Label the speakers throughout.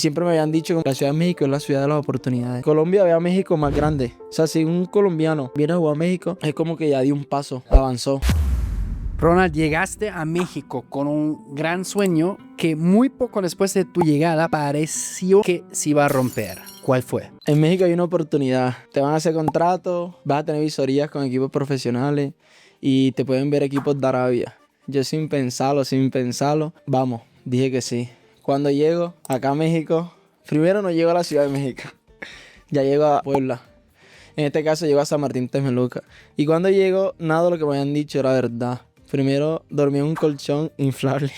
Speaker 1: Siempre me habían dicho que la Ciudad de México es la ciudad de las oportunidades. Colombia ve a México más grande. O sea, si un colombiano viene a jugar a México, es como que ya dio un paso, avanzó.
Speaker 2: Ronald, llegaste a México con un gran sueño que muy poco después de tu llegada pareció que se iba a romper. ¿Cuál fue?
Speaker 1: En México hay una oportunidad. Te van a hacer contratos, vas a tener visorías con equipos profesionales y te pueden ver equipos de Arabia. Yo sin pensarlo, vamos, dije que sí. Cuando llego acá a México, primero no llego a la Ciudad de México, ya llego a Puebla. En este caso llego a San Martín Texmelucan. Y cuando llego, nada de lo que me habían dicho era verdad. Primero dormí en un colchón inflable.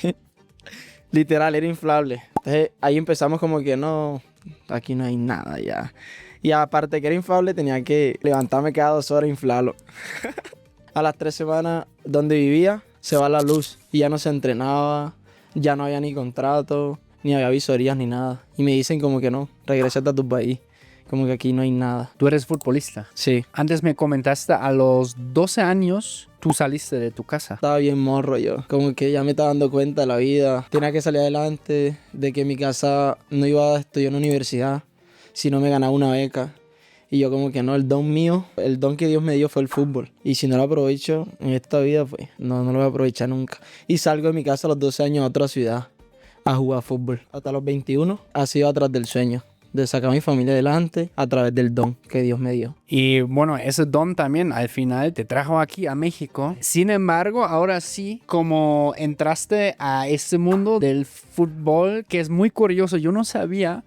Speaker 1: Literal, era inflable. Entonces ahí empezamos como que no, aquí no hay nada ya. Y aparte que era inflable, tenía que levantarme cada 2 horas e inflarlo. A las 3 semanas donde vivía, se va la luz. Y ya no se entrenaba, ya no había ni contrato, ni había visorías, ni nada. Y me dicen como que no, regrésate a tu país. Como que aquí no hay nada.
Speaker 2: Tú eres futbolista.
Speaker 1: Sí.
Speaker 2: Antes me comentaste a los 12 años tú saliste de tu casa.
Speaker 1: Estaba bien morro yo. Como que ya me estaba dando cuenta de la vida. Tenía que salir adelante, de que en mi casa no iba a estudiar en la universidad, si no me ganaba una beca. Y yo como que no, el don mío, el don que Dios me dio fue el fútbol. Y si no lo aprovecho en esta vida, pues no lo voy a aprovechar nunca. Y salgo de mi casa a los 12 años a otra ciudad a jugar fútbol. Hasta los 21 ha sido atrás del sueño, de sacar a mi familia adelante a través del don que Dios me dio.
Speaker 2: Y bueno, ese don también al final te trajo aquí a México. Sin embargo, ahora sí, como entraste a este mundo del fútbol, que es muy curioso, yo no sabía,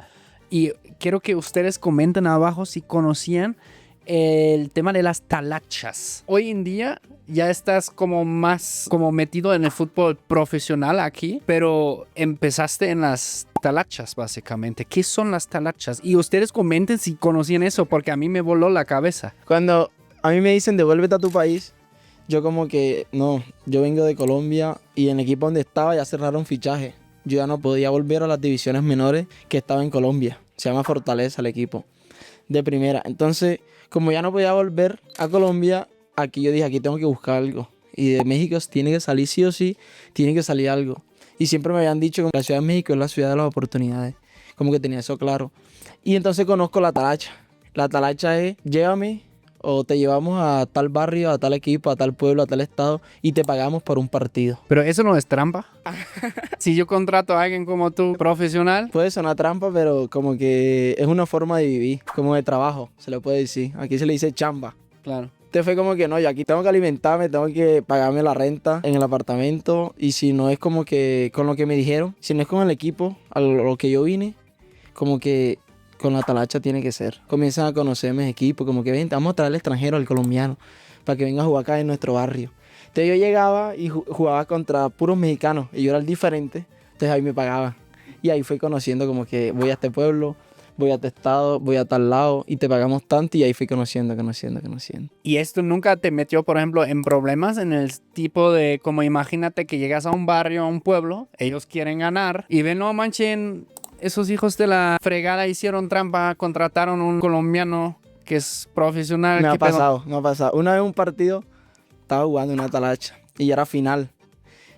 Speaker 2: y quiero que ustedes comenten abajo si conocían el tema de las talachas. Hoy en día ya estás como más como metido en el fútbol profesional aquí, pero empezaste en las talachas básicamente. ¿Qué son las talachas? Y ustedes comenten si conocían eso, porque a mí me voló la cabeza.
Speaker 1: Cuando a mí me dicen devuélvete a tu país, yo como que no, yo vengo de Colombia y en el equipo donde estaba ya cerraron fichaje. Yo ya no podía volver a las divisiones menores que estaba en Colombia. Se llama Fortaleza el equipo de primera. Entonces, como ya no podía volver a Colombia, aquí yo dije, aquí tengo que buscar algo. Y de México tiene que salir sí o sí, tiene que salir algo. Y siempre me habían dicho que la Ciudad de México es la ciudad de las oportunidades. Como que tenía eso claro. Y entonces conozco la talacha. La talacha es, llévame o te llevamos a tal barrio, a tal equipo, a tal pueblo, a tal estado y te pagamos por un partido.
Speaker 2: Pero eso no es trampa. Si yo contrato a alguien como tú, profesional.
Speaker 1: Puede sonar trampa, pero como que es una forma de vivir, como de trabajo, se le puede decir. Aquí se le dice chamba.
Speaker 2: Claro.
Speaker 1: Este fue como que no, yo aquí tengo que alimentarme, tengo que pagarme la renta en el apartamento y si no es como que con lo que me dijeron, si no es con el equipo a lo que yo vine, como que con la talacha tiene que ser. Comienzan a conocerme equipos, como que ven, vamos a traer al extranjero, al colombiano, para que venga a jugar acá en nuestro barrio. Entonces yo llegaba y jugaba contra puros mexicanos y yo era el diferente, entonces ahí me pagaban. Y ahí fui conociendo como que voy a este pueblo, voy a este estado, voy a tal lado y te pagamos tanto y ahí fui conociendo.
Speaker 2: ¿Y esto nunca te metió, por ejemplo, en problemas en el tipo de, como imagínate que llegas a un barrio, a un pueblo, ellos quieren ganar y ven, no manchen, esos hijos de la fregada hicieron trampa, contrataron un colombiano que es profesional?
Speaker 1: Me ha
Speaker 2: ¿Qué pedo?
Speaker 1: pasado. Una vez un partido estaba jugando una talacha y ya era final.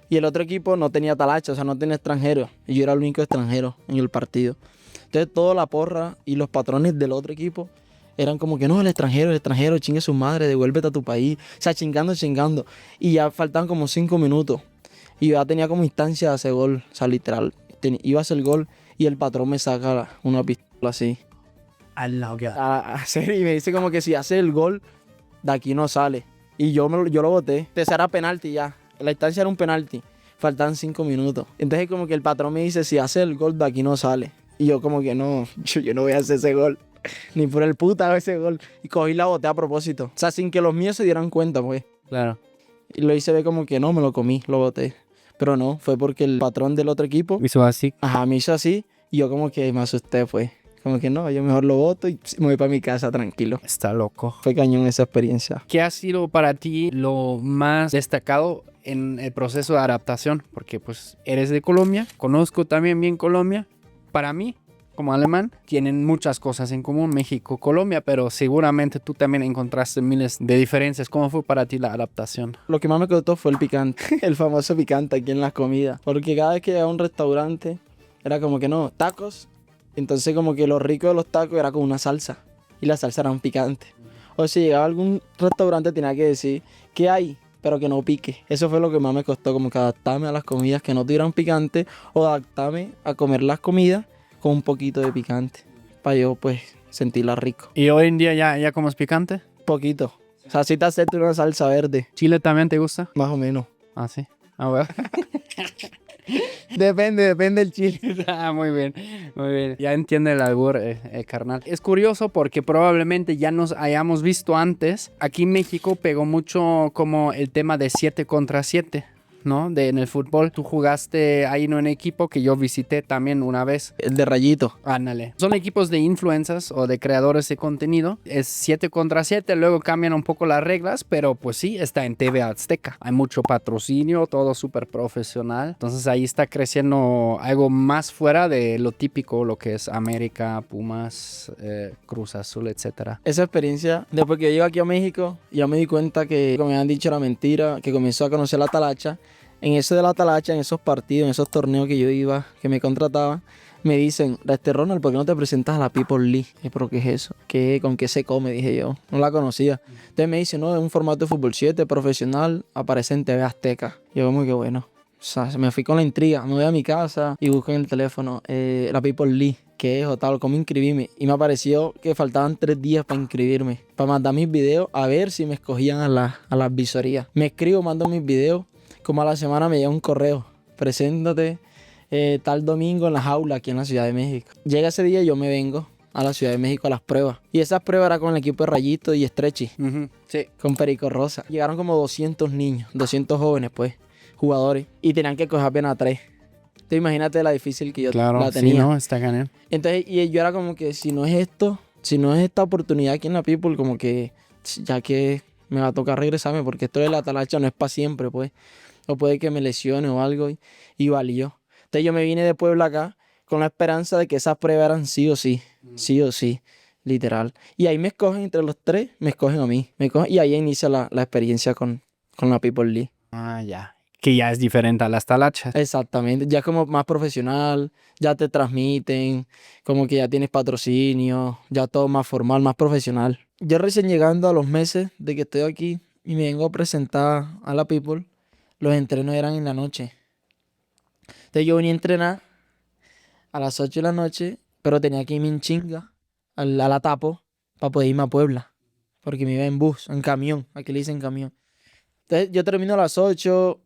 Speaker 1: Y el otro equipo no tenía talacha, o sea, no tenía extranjeros. Y yo era el único extranjero en el partido. Entonces toda la porra y los patrones del otro equipo eran como que no, el extranjero, chingue su madre, devuélvete a tu país. O sea, chingando. Y ya faltaban como 5 minutos. Y yo ya tenía como instancia de hacer gol, o sea, literal. Iba a hacer el gol y el patrón me saca una pistola así. A hacer, y me dice como que si hace el gol, de aquí no sale. Y yo lo boté. Entonces era penalti ya. La instancia era un penalti. Faltaban 5 minutos. Entonces como que el patrón me dice, si hace el gol, de aquí no sale. Y yo como que no, yo no voy a hacer ese gol. Ni por el puta ese gol. Y cogí la boté a propósito. O sea, sin que los míos se dieran cuenta, pues.
Speaker 2: Claro.
Speaker 1: Y lo hice ver como que no, me lo comí, lo boté. Pero no, fue porque el patrón del otro equipo,
Speaker 2: Hizo así.
Speaker 1: ajá, me hizo así. Y yo como que me asusté, pues. Como que no, yo mejor lo boto y me voy para mi casa tranquilo.
Speaker 2: Está loco.
Speaker 1: Fue cañón esa experiencia.
Speaker 2: ¿Qué ha sido para ti lo más destacado en el proceso de adaptación? Porque pues eres de Colombia, conozco también bien Colombia. Para mí, como alemán, tienen muchas cosas en común, México, Colombia, pero seguramente tú también encontraste miles de diferencias. ¿Cómo fue para ti la adaptación?
Speaker 1: Lo que más me costó fue el picante, el famoso picante aquí en las comidas. Porque cada vez que llegaba a un restaurante, era como que no, tacos Entonces como que lo rico de los tacos era con una salsa. Y la salsa era un picante. O si llegaba a algún restaurante tenía que decir, ¿qué hay? Pero que no pique. Eso fue lo que más me costó, como que adaptarme a las comidas que no tuvieran picante o adaptarme a comer las comidas con un poquito de picante. Para yo pues sentirla rico.
Speaker 2: ¿Y hoy en día ya comes picante?
Speaker 1: Poquito. O sea, si te acepto una salsa verde,
Speaker 2: ¿Chile también te gusta?
Speaker 1: más o menos.
Speaker 2: Ah, sí. Ah, bueno.
Speaker 1: Depende del chile.
Speaker 2: Ah, muy bien, muy bien. Ya entiende el albur, carnal. Es curioso porque probablemente ya nos hayamos visto antes. Aquí en México pegó mucho como el tema de 7 contra 7, ¿no? En el fútbol. Tú jugaste ahí en un equipo que yo visité también una vez.
Speaker 1: El de rayito.
Speaker 2: Ándale. Son equipos de influencers o de creadores de contenido. Es 7 contra 7, luego cambian un poco las reglas, pero pues sí, está en TV Azteca. Hay mucho patrocinio, todo súper profesional. Entonces ahí está creciendo algo más fuera de lo típico, lo que es América, Pumas, Cruz Azul, etcétera.
Speaker 1: Esa experiencia, después que yo llegué aquí a México, ya me di cuenta que, como me habían dicho, era mentira, que comenzó a conocer la talacha. En eso de la talacha, en esos partidos, en esos torneos que yo iba, que me contrataban, me dicen, Ronald, ¿por qué no te presentas a la People League? ¿Pero qué es eso? ¿Con qué se come? Dije yo. No la conocía. Entonces me dicen, no, es un formato de fútbol 7 profesional, aparece en TV Azteca. Y yo como que bueno. O sea, me fui con la intriga. Me voy a mi casa y busco en el teléfono la People League, qué es o tal, cómo inscribirme. Y me apareció que faltaban 3 días para inscribirme, para mandar mis videos a ver si me escogían a las visorías. Me escribo, mando mis videos. Como a la semana me llega un correo. Preséntate tal domingo en la jaula aquí en la Ciudad de México. Llega ese día y yo me vengo a la Ciudad de México a las pruebas. Y esas pruebas eran con el equipo de Rayito y Stretchy.
Speaker 2: Sí.
Speaker 1: Con Perico Rosa. Llegaron como 200 niños, 200 jóvenes pues, jugadores. Y tenían que coger apenas 3. Entonces imagínate la difícil que yo
Speaker 2: Claro,
Speaker 1: la tenía.
Speaker 2: sí, ¿no? Está genial.
Speaker 1: Entonces y yo era como que si no es esto, si no es esta oportunidad aquí en la People, como que ya que me va a tocar regresarme porque esto de la talacha no es para siempre pues. O puede que me lesione o algo y valió. Entonces yo me vine de Puebla acá con la esperanza de que esas pruebas eran sí o sí, literal. Y ahí me escogen entre los 3, me escogen a mí. Y ahí inicia la experiencia con la People League.
Speaker 2: Ah, ya. Que ya es diferente a las talachas.
Speaker 1: Exactamente, ya como más profesional, ya te transmiten, como que ya tienes patrocinio, ya todo más formal, más profesional. Yo recién llegando a los meses de que estoy aquí y me vengo a presentar a la People, los entrenos eran en la noche. Entonces yo venía a entrenar a las 8 de la noche, pero tenía que irme en chinga a la Tapo para poder irme a Puebla, porque me iba en bus, en camión, aquí le dicen camión. Entonces yo termino a las 8,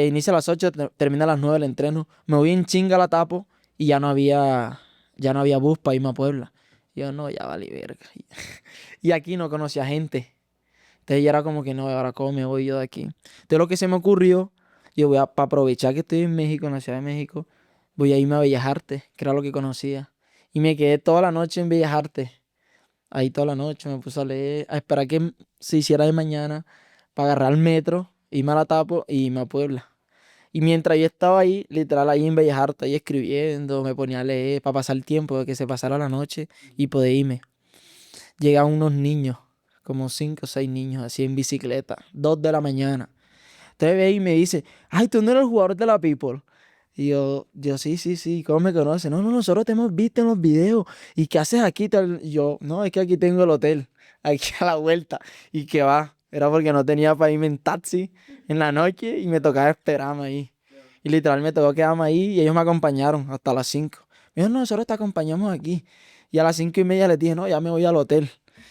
Speaker 1: inicia a las 8, termina a las 9 el entreno, me voy en chinga a la Tapo y ya no había bus para irme a Puebla. Yo no, ya valí verga. Y aquí no conocía gente. Entonces ya era como que no, ahora cómo me voy yo de aquí. Entonces lo que se me ocurrió, yo para aprovechar que estoy en México, en la Ciudad de México, voy a irme a Bellas Artes, que era lo que conocía. Y me quedé toda la noche en Bellas Artes. Ahí toda la noche me puse a leer, a esperar que se hiciera de mañana para agarrar el metro, irme a la Tapo y irme a Puebla. Y mientras yo estaba ahí, literal ahí en Bellas Artes, ahí escribiendo, me ponía a leer para pasar el tiempo, de que se pasara la noche y poder irme. Llegaban unos niños, como 5 o 6 niños, así en bicicleta, 2 de la mañana. Entonces ve y me dice, ay, tú no eres el jugador de la People. Y yo sí, ¿cómo me conoces? No, nosotros te hemos visto en los videos. ¿Y qué haces aquí? Tal? Y yo, no, es que aquí tengo el hotel, aquí a la vuelta. Y que va, era porque no tenía para irme en taxi en la noche y me tocaba esperarme ahí. Y literal me tocó quedarme ahí y ellos me acompañaron hasta las 5. Me dijo, no, nosotros te acompañamos aquí. Y a las 5:30 les dije, no, ya me voy al hotel.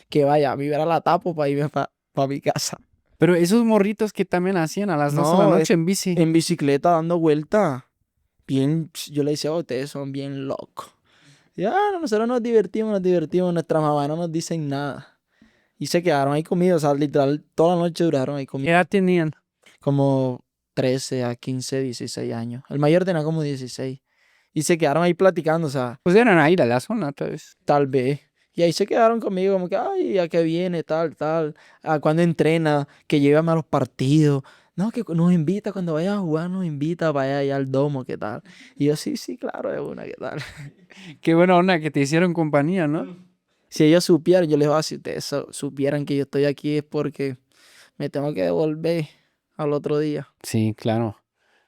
Speaker 1: Que vaya, a mí era la tapo para irme para mi casa.
Speaker 2: Pero esos morritos que también hacían a las 2 de la
Speaker 1: No,
Speaker 2: noche en bici.
Speaker 1: en bicicleta dando vuelta. Bien, yo le decía, ustedes son bien locos. Ya, nosotros nos divertimos, nuestras mamás no nos dicen nada. Y se quedaron ahí conmigo, o sea, literal, toda la noche duraron ahí
Speaker 2: ¿Qué
Speaker 1: conmigo.
Speaker 2: edad tenían?
Speaker 1: Como 13 a 15, 16 años. El mayor tenía como 16. Y se quedaron ahí platicando, o sea,
Speaker 2: Pues eran ahí de la zona, tal vez.
Speaker 1: tal vez. Y ahí se quedaron conmigo, como que, ay, ¿a qué viene? Tal. ¿A cuándo entrena? Que llévame a los partidos. No, que nos invita, cuando vaya a jugar, nos invita para allá al domo, ¿qué tal? Y yo, sí, claro, de una, ¿qué tal?
Speaker 2: Qué buena onda que te hicieron compañía, ¿no?
Speaker 1: Si ellos supieran, yo les digo, si ustedes supieran que yo estoy aquí es porque me tengo que devolver al otro día.
Speaker 2: Sí, claro.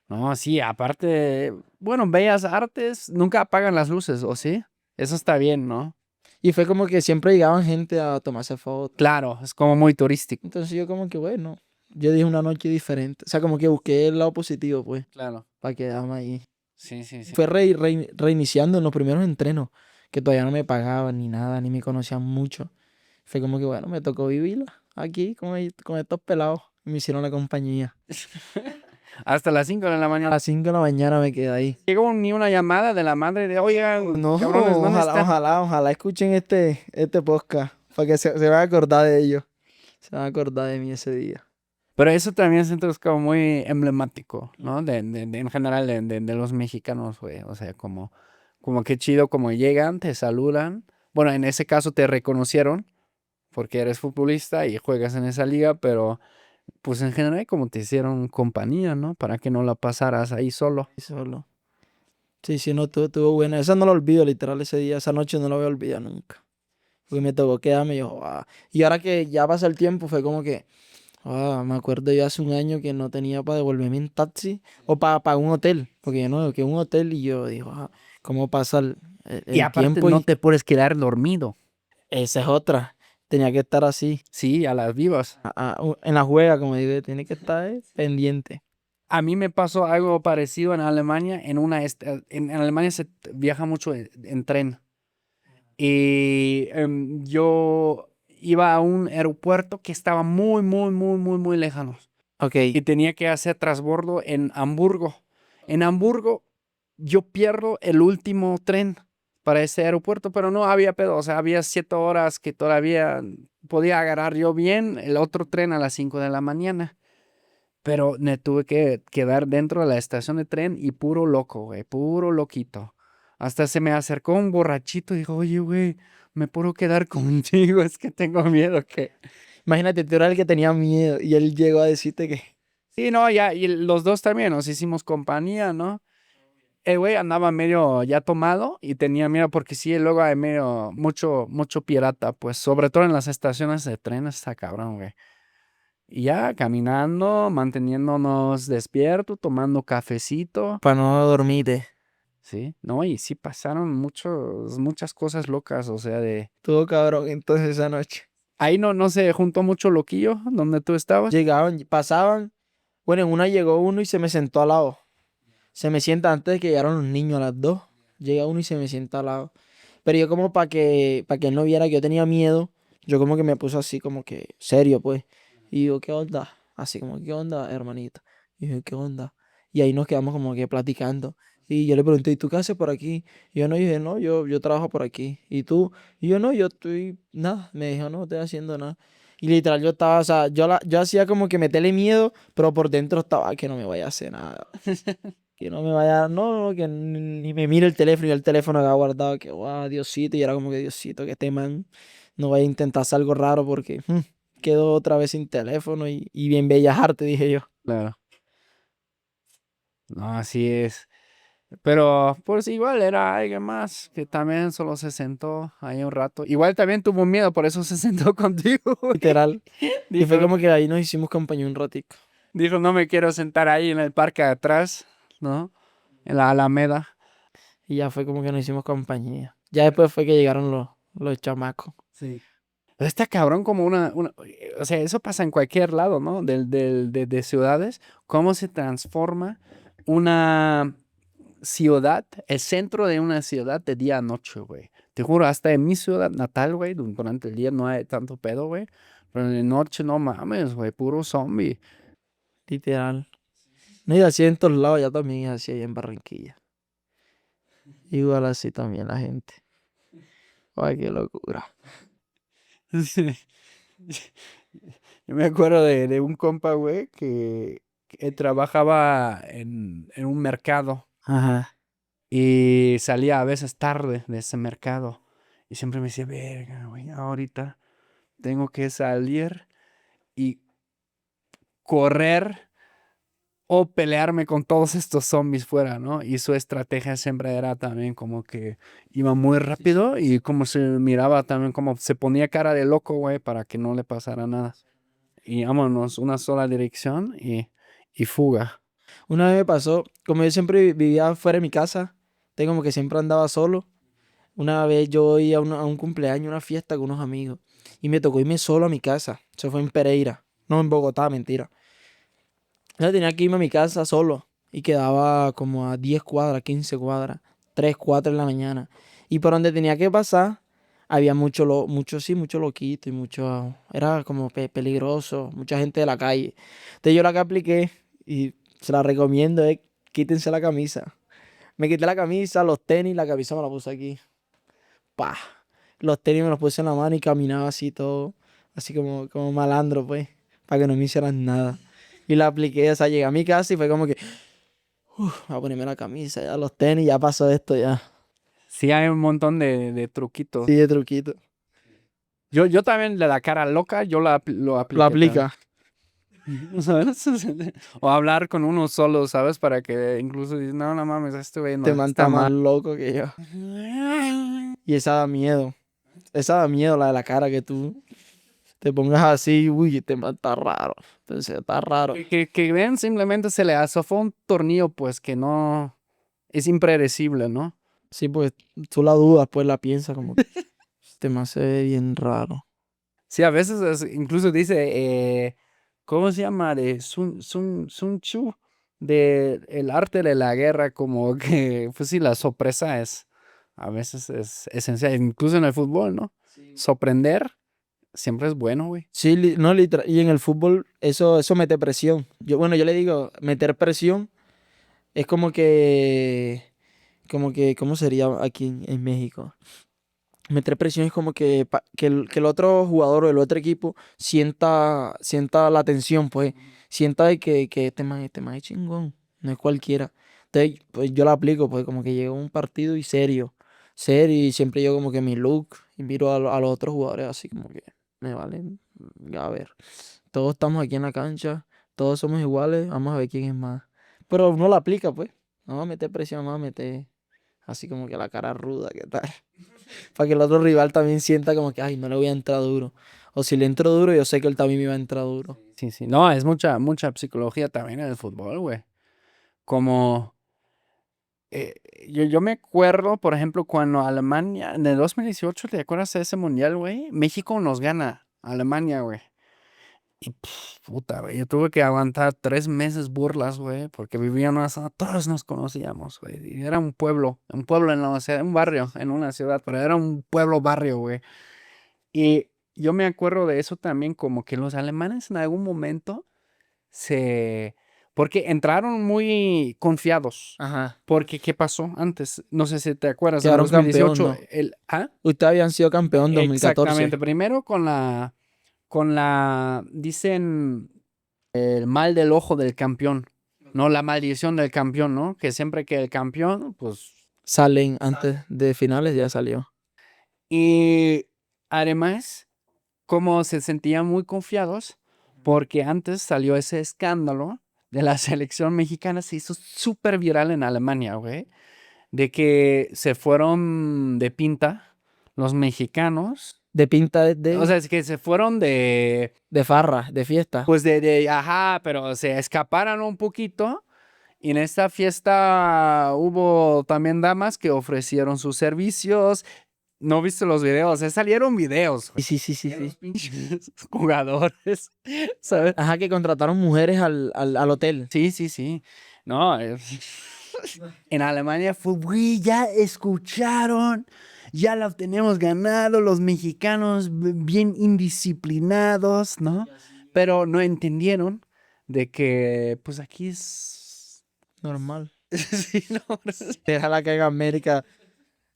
Speaker 2: No, sí, aparte, bueno, Bellas Artes nunca apagan las luces, ¿o sí? Eso está bien, ¿no?
Speaker 1: Y fue como que siempre llegaban gente a tomarse fotos.
Speaker 2: Claro, es como muy turístico.
Speaker 1: Entonces yo como que, bueno, yo dije una noche diferente. O sea, como que busqué el lado positivo, pues,
Speaker 2: Claro.
Speaker 1: para quedarme ahí.
Speaker 2: Sí, sí, sí.
Speaker 1: Fue reiniciando en los primeros entrenos, que todavía no me pagaban ni nada, ni me conocían mucho. Fue como que, bueno, me tocó vivirla aquí con estos pelados. Me hicieron la compañía.
Speaker 2: Hasta las 5 de la
Speaker 1: A
Speaker 2: mañana.
Speaker 1: las 5 de la mañana me quedé ahí.
Speaker 2: Llegó ni una llamada de la madre de, oigan,
Speaker 1: No,
Speaker 2: cabrones, ¿dónde
Speaker 1: ojalá,
Speaker 2: están?
Speaker 1: ojalá escuchen este podcast para que se van a acordar de ellos. Se van a acordar de mí ese día.
Speaker 2: Pero eso también siento es como muy emblemático, ¿no? En general de los mexicanos, güey. O sea, como qué chido, como llegan, te saludan. Bueno, en ese caso te reconocieron porque eres futbolista y juegas en esa liga, pero pues en general como te hicieron compañía, ¿no? Para que no la pasaras ahí solo.
Speaker 1: Y solo. Sí, sí, no, estuvo buena. Esa no la olvido, literal, ese día. Esa noche no la voy a olvidar nunca. Porque me tocó quedarme y yo, "Ah". Y ahora que ya pasa el tiempo, fue como que, me acuerdo yo hace un año que no tenía para devolverme en taxi o para un hotel. Porque yo no, que un hotel y yo digo, ¿cómo pasa
Speaker 2: Y
Speaker 1: el
Speaker 2: aparte
Speaker 1: tiempo?
Speaker 2: no
Speaker 1: Y
Speaker 2: te puedes quedar dormido.
Speaker 1: esa es otra. Tenía que estar así,
Speaker 2: Sí, a las vivas.
Speaker 1: en la juega, como digo, tiene que estar pendiente.
Speaker 2: A mí me pasó algo parecido en Alemania. En Alemania se viaja mucho en tren. Y yo iba a un aeropuerto que estaba muy, muy, muy, muy, muy lejano.
Speaker 1: Ok,
Speaker 2: Y tenía que hacer transbordo en Hamburgo. En Hamburgo yo pierdo el último tren para ese aeropuerto, pero no había pedo. O sea, había 7 horas que todavía podía agarrar yo bien el otro tren a las 5 de la mañana. Pero me tuve que quedar dentro de la estación de tren y puro loco, güey, puro loquito. Hasta se me acercó un borrachito y dijo, oye, güey, me puedo quedar contigo, es que tengo miedo que...
Speaker 1: imagínate, tú eras el que tenía miedo y él llegó a decirte que,
Speaker 2: Sí, no, ya, y los dos también nos hicimos compañía, ¿no? El güey andaba medio ya tomado y tenía miedo porque sí, luego hay medio, mucho pirata, pues, sobre todo en las estaciones de tren, está cabrón, güey. Y ya caminando, manteniéndonos despiertos, tomando cafecito.
Speaker 1: para no dormirte.
Speaker 2: Sí, no, y sí pasaron muchas cosas locas, o sea,
Speaker 1: Estuvo cabrón entonces esa noche.
Speaker 2: ahí no se juntó mucho loquillo donde tú estabas.
Speaker 1: Llegaban, pasaban. Bueno, en una llegó uno y se me sentó al lado. Se me sienta antes de que llegaron los niños a las 2. Llega uno y se me sienta al lado. Pero yo como para que él no viera que yo tenía miedo, yo como que me puse así como que serio, pues. Y digo, ¿qué onda? Así como, ¿qué onda, hermanito? Y yo, ¿qué onda? Y ahí nos quedamos como que platicando. Y yo le pregunté, ¿y tú qué haces por aquí? Y yo no dije, no, yo trabajo por aquí. ¿Y tú? Y yo no, yo estoy, nada. Me dijo, no estoy haciendo nada. Y literal yo estaba, o sea, yo hacía como que meterle miedo, pero por dentro estaba que no me vaya a hacer nada. Que no me vaya, no, que ni me mire el teléfono y el teléfono había guardado, que guau, Diosito, y era como que Diosito, que este man no vaya a intentar hacer algo raro porque quedó otra vez sin teléfono y bien bellas artes, dije yo.
Speaker 2: Claro. No, así es. Pero pues igual era alguien más que también solo se sentó ahí un rato. Igual también tuvo miedo, por eso se sentó contigo, güey.
Speaker 1: Literal. Y
Speaker 2: Dijo,
Speaker 1: fue como que ahí nos hicimos compañía un ratico.
Speaker 2: dijo, no me quiero sentar ahí en el parque de atrás, ¿no? En la Alameda.
Speaker 1: Y ya fue como que nos hicimos compañía. Ya después fue que llegaron los chamacos.
Speaker 2: Sí. Está cabrón como o sea, eso pasa en cualquier lado, ¿no? De ciudades, cómo se transforma una ciudad, el centro de una ciudad de día a noche, güey. Te juro, hasta en mi ciudad natal, güey, durante el día no hay tanto pedo, güey. Pero en la noche no mames, güey, puro zombie.
Speaker 1: Literal. No, y así en todos lados, ya también es así ahí en Barranquilla. Igual así también la gente. Ay, qué locura.
Speaker 2: Sí. Yo me acuerdo de un compa, güey, que trabajaba en un mercado.
Speaker 1: Ajá.
Speaker 2: Y salía a veces tarde de ese mercado. Y siempre me decía, verga, güey, ahorita tengo que salir y correr o pelearme con todos estos zombies fuera, ¿no? Y su estrategia siempre era también como que iba muy rápido y como se miraba también como se ponía cara de loco, güey, para que no le pasara nada. Y vámonos, una sola dirección y fuga.
Speaker 1: Una vez me pasó, como yo siempre vivía fuera de mi casa, tengo como que siempre andaba solo. Una vez yo iba a un cumpleaños, una fiesta con unos amigos. Y me tocó irme solo a mi casa. Eso fue en Pereira. No, en Bogotá, mentira. Yo tenía que irme a mi casa solo. Y quedaba como a 10 cuadras, 15 cuadras. 3 4 de la mañana. Y por donde tenía que pasar, había mucho loquito y mucho... Era como peligroso. Mucha gente de la calle. Entonces yo la que apliqué, y se la recomiendo, es quítense la camisa. Me quité la camisa, los tenis, la camisa me la puse aquí. Pa. Los tenis me los puse en la mano y caminaba así todo, así como malandro, pues, para que no me hicieran nada. Y la apliqué, o sea, llegué a mi casa y fue como que, voy a ponerme la camisa, ya los tenis, ya pasó esto, ya.
Speaker 2: Sí, hay un montón de truquitos.
Speaker 1: Sí, de truquito.
Speaker 2: Yo también de la cara loca, lo
Speaker 1: Lo
Speaker 2: apliqué también.
Speaker 1: aplica.
Speaker 2: ¿Sabes? O hablar con uno solo, ¿sabes? Para que incluso dices, no, no mames, este güey
Speaker 1: Te
Speaker 2: no
Speaker 1: manta
Speaker 2: está
Speaker 1: más
Speaker 2: mal.
Speaker 1: loco que yo. Y esa da miedo. Esa da miedo, la de la cara, que tú te pongas así, uy, te mata raro. Entonces, está raro.
Speaker 2: Que ven, simplemente se le azofó un tornillo, pues que no es impredecible, ¿no?
Speaker 1: Sí, pues tú la dudas, pues la piensas como que este man se ve bien raro.
Speaker 2: Sí, a veces incluso dice, ¿cómo se llama? De Sun Tzu, de el arte de la guerra, como que, pues sí, la sorpresa a veces es esencial, incluso en el fútbol, ¿no? Sorprender siempre es bueno, güey.
Speaker 1: Sí, no, literal. Y en el fútbol eso mete presión. Bueno, yo le digo, meter presión es ¿cómo sería aquí en México? Meter presión es como que el otro jugador o el otro equipo sienta la tensión, pues, sienta de que este man es chingón, no es cualquiera. Entonces, pues yo la aplico, pues, como que llega un partido y serio, y siempre yo como que mi look, y miro a los otros jugadores así como que me valen, a ver, todos estamos aquí en la cancha, todos somos iguales, vamos a ver quién es más. Pero uno la aplica, pues, no va a meter presión, no va a meter así como que la cara ruda, ¿qué tal? Para que el otro rival también sienta como que, ay, no le voy a entrar duro. O si le entro duro, yo sé que él también me va a entrar duro.
Speaker 2: Sí, sí. No, es mucha psicología también en el fútbol, güey. Como, eh, yo me acuerdo, por ejemplo, cuando Alemania, en el 2018, ¿te acuerdas de ese mundial, güey? México nos gana a Alemania, güey. Y puta, güey, yo tuve que aguantar 3 meses burlas, güey, porque vivía en una zona, todos nos conocíamos, güey. Y era un pueblo en la ciudad, un barrio en una ciudad, pero era un pueblo barrio, güey. Y yo me acuerdo de eso también, como que los alemanes en algún momento se... Porque entraron muy confiados.
Speaker 1: Ajá.
Speaker 2: Porque, ¿qué pasó antes? No sé si te acuerdas, en el
Speaker 1: Quedaron campeón,
Speaker 2: 2018,
Speaker 1: ¿no?
Speaker 2: ¿Ah?
Speaker 1: Ustedes habían sido campeón en 2014.
Speaker 2: Exactamente. Primero dicen, el mal del ojo del campeón, ¿no? La maldición del campeón, ¿no? Que siempre que el campeón, pues...
Speaker 1: Salen antes de finales, ya salió.
Speaker 2: Y además, como se sentían muy confiados, porque antes salió ese escándalo de la selección mexicana, se hizo súper viral en Alemania, güey, de que se fueron de pinta los mexicanos.
Speaker 1: De pinta
Speaker 2: O sea, es que se fueron
Speaker 1: de farra, de fiesta.
Speaker 2: pues ajá, pero se escaparon un poquito. Y en esta fiesta hubo también damas que ofrecieron sus servicios. ¿No viste los videos? Salieron videos, güey,
Speaker 1: Sí, sí, sí, sí,
Speaker 2: de los
Speaker 1: sí.
Speaker 2: pinches jugadores, ¿sabes?
Speaker 1: Ajá, que contrataron mujeres al hotel.
Speaker 2: Sí, sí, sí. No, en Alemania fue, güey, ya escucharon, ya la tenemos ganado, los mexicanos bien indisciplinados, ¿no? Pero no entendieron de que, pues aquí es...
Speaker 1: Normal.
Speaker 2: Sí, no,
Speaker 1: Déjala que haga América.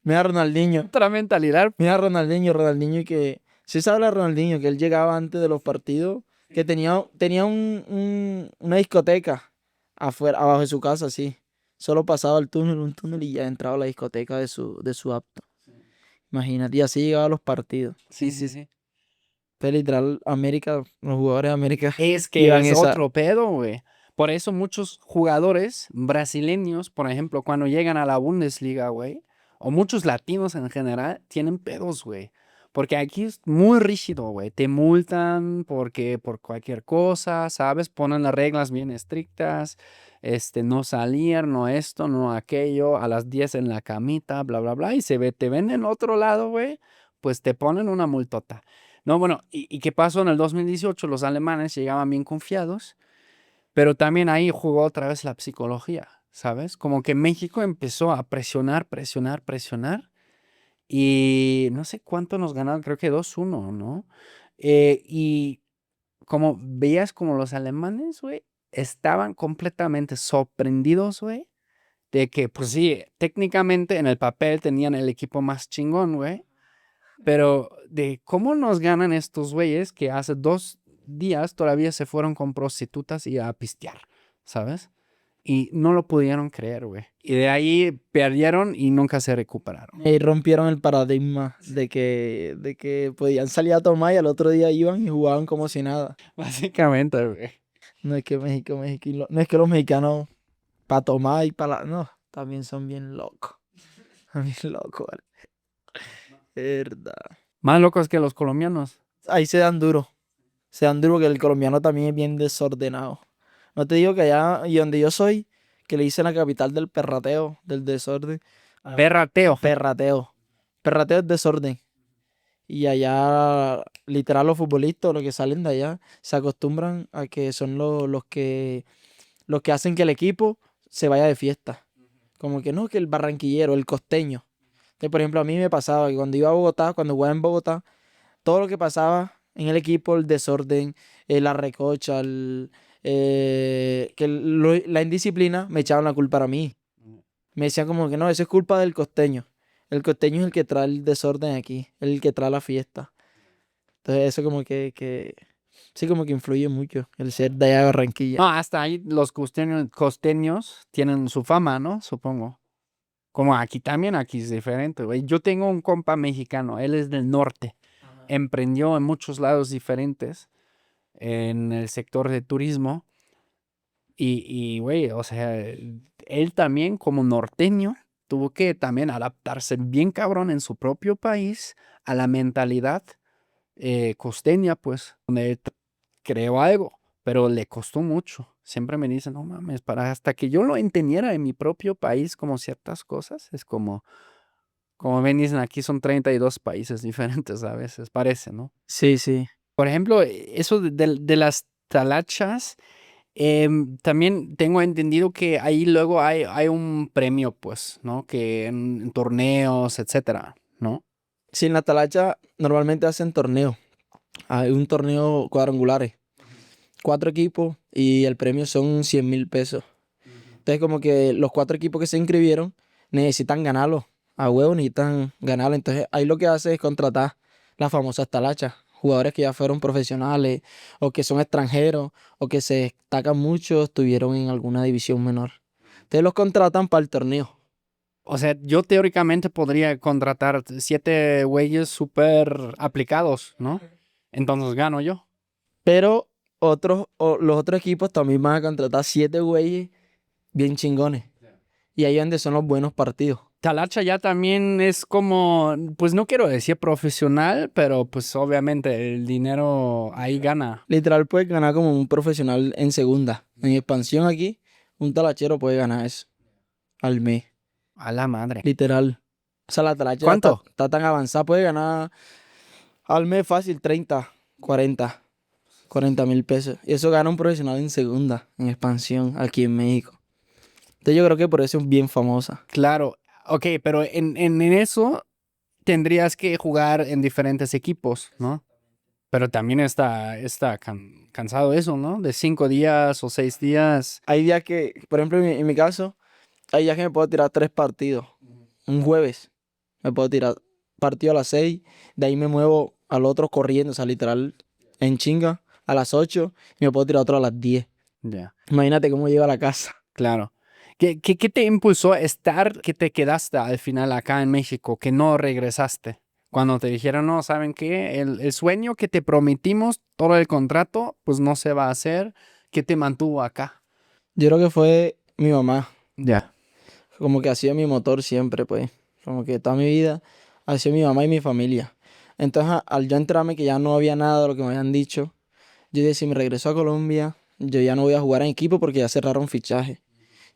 Speaker 1: Mira a Ronaldinho.
Speaker 2: otra mentalidad.
Speaker 1: Mira a Ronaldinho y que... Sí se habla de Ronaldinho, que él llegaba antes de los partidos, que tenía una discoteca afuera, abajo de su casa, sí. Solo pasaba un túnel y ya entraba a la discoteca de su apto. Imagínate, y así llegaba a los partidos.
Speaker 2: Sí, sí, sí.
Speaker 1: Pero literal, América, los jugadores de América
Speaker 2: Es que
Speaker 1: iban
Speaker 2: es
Speaker 1: esa...
Speaker 2: otro pedo, güey. Por eso muchos jugadores brasileños, por ejemplo, cuando llegan a la Bundesliga, güey, o muchos latinos en general, tienen pedos, güey. Porque aquí es muy rígido, güey. Te multan porque por cualquier cosa, ¿sabes? Ponen las reglas bien estrictas. No salir, no esto, no aquello, a las 10 en la camita, bla, bla, bla. Y te ven en otro lado, güey, pues te ponen una multota. No, bueno, ¿y qué pasó en el 2018? Los alemanes llegaban bien confiados, pero también ahí jugó otra vez la psicología, ¿sabes? Como que México empezó a presionar, presionar, presionar. Y no sé cuánto nos ganaron, creo que 2-1, ¿no? Y como veías como los alemanes, güey, estaban completamente sorprendidos, güey, de que, pues sí, técnicamente en el papel tenían el equipo más chingón, güey, pero de cómo nos ganan estos güeyes que hace 2 días todavía se fueron con prostitutas y a pistear, ¿sabes? Y no lo pudieron creer, güey. Y de ahí perdieron y nunca se recuperaron.
Speaker 1: Y rompieron el paradigma de que podían salir a tomar y al otro día iban y jugaban como si nada.
Speaker 2: Básicamente, güey.
Speaker 1: No es que no es que los mexicanos para tomar y no, también son bien locos. Son bien locos, ¿vale? Verdad.
Speaker 2: Más locos que los colombianos.
Speaker 1: Ahí se dan duro. Se dan duro que el colombiano también es bien desordenado. No te digo que allá y donde yo soy, que le dicen la capital del perrateo, del desorden.
Speaker 2: Perrateo.
Speaker 1: Perrateo. Perrateo es desorden. Y allá, literal, los futbolistas, los que salen de allá, se acostumbran a que son los que hacen que el equipo se vaya de fiesta. Como que no, que el barranquillero, el costeño. Entonces, por ejemplo, a mí me pasaba que cuando iba a Bogotá, cuando jugaba en Bogotá, todo lo que pasaba en el equipo, el desorden, la recocha, la indisciplina, me echaban la culpa a mí. Me decían como que no, eso es culpa del costeño. El costeño es el que trae el desorden aquí, el que trae la fiesta. Entonces eso como que sí como que influye mucho el ser de allá de Barranquilla.
Speaker 2: No, hasta ahí los costeños tienen su fama, ¿no? Supongo. Como aquí también, aquí es diferente, güey. Yo tengo un compa mexicano, él es del norte. Emprendió en muchos lados diferentes en el sector de turismo. Güey, o sea, él también como norteño tuvo que también adaptarse bien cabrón en su propio país a la mentalidad costeña, pues, donde él creó algo, pero le costó mucho. Siempre me dicen, no mames, para hasta que yo lo entendiera en mi propio país como ciertas cosas, es como ven, dicen aquí son 32 países diferentes a veces, parece, ¿no?
Speaker 1: Sí, sí.
Speaker 2: Por ejemplo, eso de las talachas, también tengo entendido que ahí luego hay un premio, pues, ¿no? Que en torneos, etcétera, ¿no?
Speaker 1: Sí, en la talacha normalmente hacen torneo. Hay un torneo cuadrangulares. 4 equipos y el premio son 100.000 pesos. Entonces como que los 4 equipos que se inscribieron necesitan ganarlo. A huevo necesitan ganarlo. Entonces ahí lo que hace es contratar las famosas talachas. Jugadores que ya fueron profesionales o que son extranjeros o que se destacan mucho, estuvieron en alguna división menor. Entonces los contratan para el torneo.
Speaker 2: O sea, yo teóricamente podría contratar 7 güeyes súper aplicados, ¿no? Entonces gano yo.
Speaker 1: Pero los otros equipos también van a contratar 7 güeyes bien chingones. Y ahí es donde son los buenos partidos.
Speaker 2: Talacha ya también es como, pues no quiero decir profesional, pero pues obviamente el dinero ahí gana.
Speaker 1: Literal puedes ganar como un profesional en segunda. En expansión aquí, un talachero puede ganar eso al mes.
Speaker 2: A la madre.
Speaker 1: Literal. O sea, la talacha ya está,
Speaker 2: ¿Cuánto?
Speaker 1: está tan avanzada, puede ganar al mes fácil 30, 40.000 pesos. Y eso gana un profesional en segunda, en expansión, aquí en México. Entonces yo creo que por eso es bien famosa.
Speaker 2: Claro. Ok, pero en eso tendrías que jugar en diferentes equipos, ¿no? Pero también está cansado eso, ¿no? De 5 días o 6 días.
Speaker 1: Hay días que, por ejemplo, en mi caso, hay días que me puedo tirar 3 partidos. Un jueves me puedo tirar partido a las 6, de ahí me muevo al otro corriendo, o sea, literal, en chinga, a las 8 y me puedo tirar otro a las 10.
Speaker 2: Ya.
Speaker 1: Imagínate cómo llego a la casa.
Speaker 2: Claro. ¿Qué te impulsó a estar, que te quedaste al final acá en México, que no regresaste? Cuando te dijeron, no, ¿saben qué? El sueño que te prometimos, todo el contrato, pues no se va a hacer. ¿Qué te mantuvo acá?
Speaker 1: Yo creo que fue mi mamá,
Speaker 2: Ya.
Speaker 1: como que ha sido mi motor siempre, pues. Como que toda mi vida ha sido mi mamá y mi familia. Entonces, al yo enterarme que ya no había nada de lo que me habían dicho, yo dije, si me regreso a Colombia, yo ya no voy a jugar en equipo porque ya cerraron fichaje.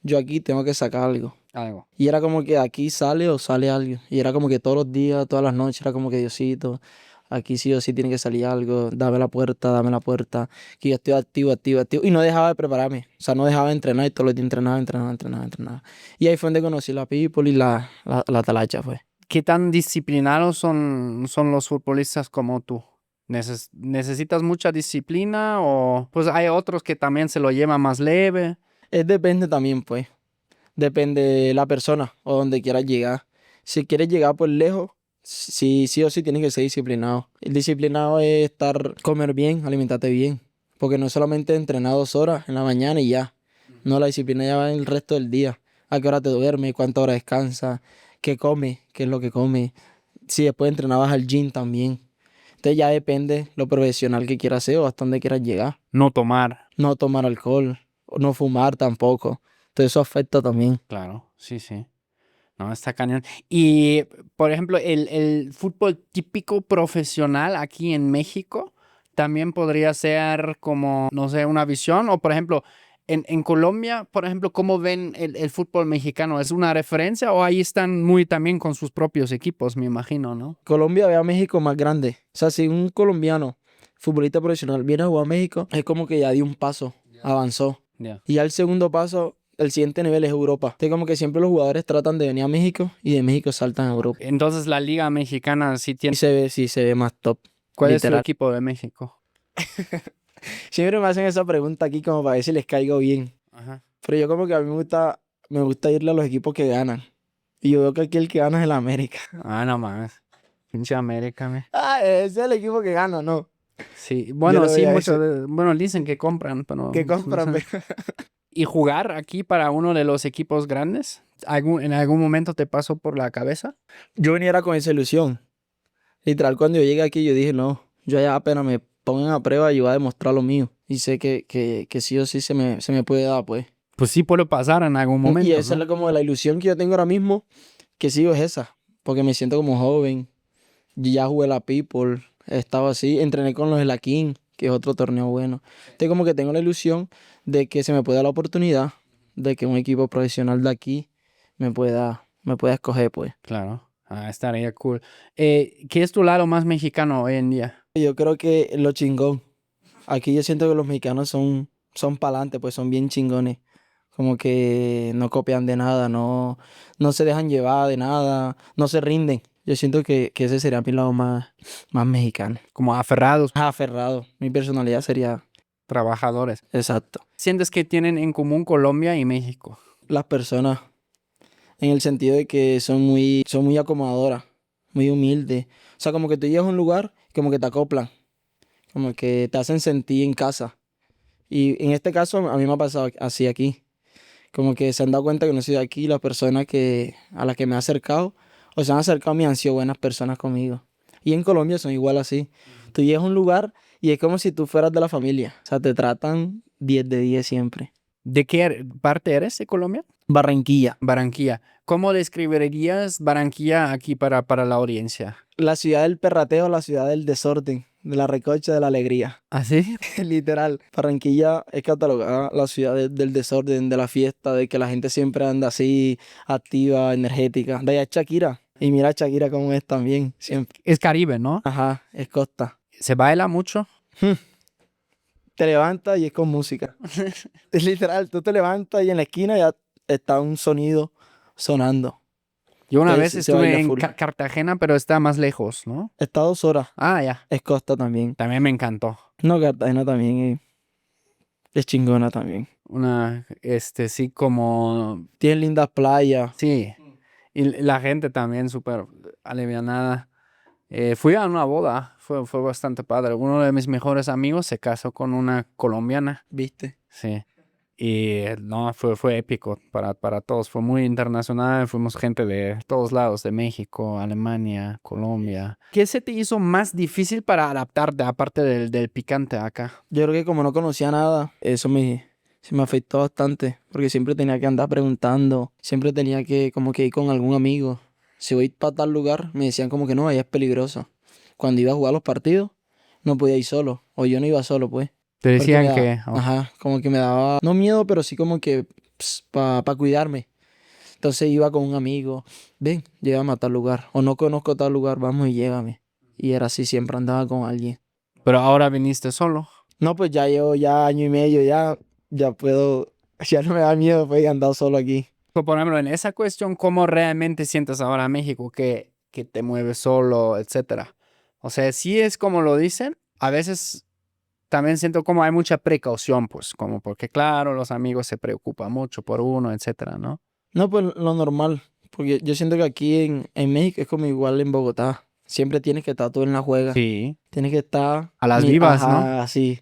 Speaker 1: Yo aquí tengo que sacar algo.
Speaker 2: Algo.
Speaker 1: Y era como que aquí sale o sale algo. Y era como que todos los días, todas las noches, era como que Diosito, aquí sí o sí tiene que salir algo, dame la puerta, que yo estoy activo, activo, activo. Y no dejaba de prepararme, o sea, no dejaba de entrenar y todos los días entrenaba, entrenaba, entrenaba, entrenaba. Y ahí fue donde conocí la people y la talacha, pues.
Speaker 2: ¿Qué tan disciplinados son los futbolistas como tú? ¿Necesitas mucha disciplina o pues hay otros que también se lo llevan más leve?
Speaker 1: Depende también, pues. Depende de la persona o donde quieras llegar. Si quieres llegar por lejos, sí o sí tienes que ser disciplinado. El disciplinado es comer bien, alimentarte bien. Porque no es solamente entrenar 2 horas en la mañana y ya. No, la disciplina ya va en el resto del día. A qué hora te duermes, cuántas horas descansas, qué comes, qué es lo que comes. Si después entrenabas al gym también. Entonces ya depende lo profesional que quieras ser o hasta dónde quieras llegar.
Speaker 2: No tomar.
Speaker 1: No tomar alcohol, o no fumar tampoco. Entonces eso afecta también.
Speaker 2: Claro, sí, sí. No, está cañón. Y, por ejemplo, el fútbol típico profesional aquí en México también podría ser como, no sé, una visión. O, por ejemplo, en Colombia, por ejemplo, ¿cómo ven el fútbol mexicano? ¿Es una referencia o ahí están muy también con sus propios equipos, me imagino, ¿no?
Speaker 1: Colombia ve a México más grande. O sea, si un colombiano, futbolista profesional, viene a jugar a México, es como que ya dio un paso, avanzó.
Speaker 2: Ya.
Speaker 1: Y ya el segundo paso, el siguiente nivel es Europa. Entonces como que siempre los jugadores tratan de venir a México y de México saltan a Europa.
Speaker 2: Entonces, la Liga Mexicana sí
Speaker 1: Y
Speaker 2: tiene.
Speaker 1: sí se ve más top,
Speaker 2: ¿Cuál es su
Speaker 1: literal.
Speaker 2: equipo de México?
Speaker 1: Siempre me hacen esa pregunta aquí como para ver si les caigo bien.
Speaker 2: Ajá.
Speaker 1: Pero yo como que a mí me gusta irle a los equipos que ganan. Y yo veo que aquí el que gana es el América.
Speaker 2: Ah, no más. Pinche América, me.
Speaker 1: Ah, ese es el equipo que gana, ¿no?
Speaker 2: Sí,
Speaker 1: Yo
Speaker 2: bueno,
Speaker 1: le voy
Speaker 2: sí,
Speaker 1: a
Speaker 2: muchos,
Speaker 1: ese.
Speaker 2: bueno, dicen que compran, pero
Speaker 1: Que
Speaker 2: no
Speaker 1: compran.
Speaker 2: sé. ¿Y jugar aquí para uno de los equipos grandes? ¿En algún momento te pasó por la cabeza?
Speaker 1: Yo venía con esa ilusión. Literal, cuando yo llegué aquí, yo dije, no, yo ya apenas me pongan a prueba, yo voy a demostrar lo mío. Y sé que sí o sí se me puede dar, pues.
Speaker 2: Pues sí puede pasar en algún
Speaker 1: Y
Speaker 2: momento,
Speaker 1: esa es
Speaker 2: ¿no?
Speaker 1: como la ilusión que yo tengo ahora mismo, que sigo es esa. Porque me siento como joven. Yo ya jugué la People, he estado así, entrené con los de la King, que es otro torneo bueno. Entonces como que tengo la ilusión de que se me pueda dar la oportunidad de que un equipo profesional de aquí me pueda escoger, pues.
Speaker 2: Claro. Ah, estaría cool. ¿Qué es tu lado más mexicano hoy en día?
Speaker 1: Yo creo que lo chingón. Aquí yo siento que los mexicanos son pa'lante, pues son bien chingones. Como que no copian de nada, no se dejan llevar de nada, no se rinden. Yo siento que ese sería mi lado más mexicano.
Speaker 2: Como aferrados,
Speaker 1: Más aferrado. Mi personalidad sería
Speaker 2: trabajadores.
Speaker 1: exacto.
Speaker 2: ¿Sientes que tienen en común Colombia y México?
Speaker 1: Las personas, en el sentido de que son muy acomodadoras, muy humildes. O sea, como que tú llegas a un lugar, como que te acoplan, como que te hacen sentir en casa. Y en este caso, a mí me ha pasado así aquí. Como que se han dado cuenta que no soy de aquí, las personas a las que me he acercado, o se han acercado a mí han sido buenas personas conmigo. Y en Colombia son igual así. Tú llegas a un lugar y es como si tú fueras de la familia. O sea, te tratan 10 de 10 siempre.
Speaker 2: ¿De qué parte eres de Colombia?
Speaker 1: Barranquilla,
Speaker 2: Barranquilla. ¿Cómo describirías Barranquilla aquí para la audiencia?
Speaker 1: la ciudad del perrateo, la ciudad del desorden, de la recocha, de la alegría.
Speaker 2: ¿Ah, sí?
Speaker 1: Literal, Barranquilla es catalogada la ciudad del desorden, de la fiesta, de que la gente siempre anda así, activa, energética. De allá es Shakira. Y mira a Shakira cómo es también, siempre.
Speaker 2: Es Caribe, ¿no?
Speaker 1: Ajá, es costa.
Speaker 2: ¿Se baila mucho?
Speaker 1: Te levantas y es con música. Es literal, tú te levantas y en la esquina ya está un sonido sonando.
Speaker 2: Yo una vez
Speaker 1: Entonces se baila
Speaker 2: estuve en
Speaker 1: full.
Speaker 2: Cartagena, pero está más lejos, ¿no?
Speaker 1: Está 2 horas,
Speaker 2: Ah, ya.
Speaker 1: es costa también.
Speaker 2: También me encantó.
Speaker 1: No, Cartagena también es chingona también.
Speaker 2: Sí, como,
Speaker 1: Tiene lindas playas.
Speaker 2: sí. Y la gente también súper alivianada. Fui a una boda, fue bastante padre. Uno de mis mejores amigos se casó con una colombiana.
Speaker 1: ¿Viste?
Speaker 2: Sí. Y no, fue épico para todos. Fue muy internacional. Fuimos gente de todos lados, de México, Alemania, Colombia. ¿Qué se te hizo más difícil para adaptarte, aparte del picante acá?
Speaker 1: Yo creo que como no conocía nada, se me afectó bastante, porque siempre tenía que andar preguntando, siempre tenía que como que ir con algún amigo. Si voy para tal lugar, me decían como que no, allá es peligroso. cuando iba a jugar los partidos, no podía ir solo. O yo no iba solo, pues.
Speaker 2: Te
Speaker 1: Porque
Speaker 2: decían
Speaker 1: me
Speaker 2: que...
Speaker 1: ajá, como que me daba, no miedo, pero sí como que para cuidarme. Entonces iba con un amigo, ven, llévame a tal lugar. O no conozco tal lugar, vamos y llévame. Y era así, siempre andaba con alguien.
Speaker 2: Pero ahora viniste solo.
Speaker 1: No, pues ya llevo ya año y medio, ya puedo, ya no me da miedo, pues, andar solo aquí.
Speaker 2: Por ejemplo, en esa cuestión, ¿cómo realmente sientes ahora a México? Que te mueves solo, etcétera. O sea, sí es como lo dicen. A veces también siento como hay mucha precaución, pues, como porque claro, los amigos se preocupan mucho por uno, etcétera, ¿no?
Speaker 1: No, pues lo normal, porque yo siento que aquí en México es como igual en Bogotá. Siempre tienes que estar tú en la juega.
Speaker 2: Sí.
Speaker 1: Tienes que estar,
Speaker 2: A las vivas, ¿no?
Speaker 1: ajá, así.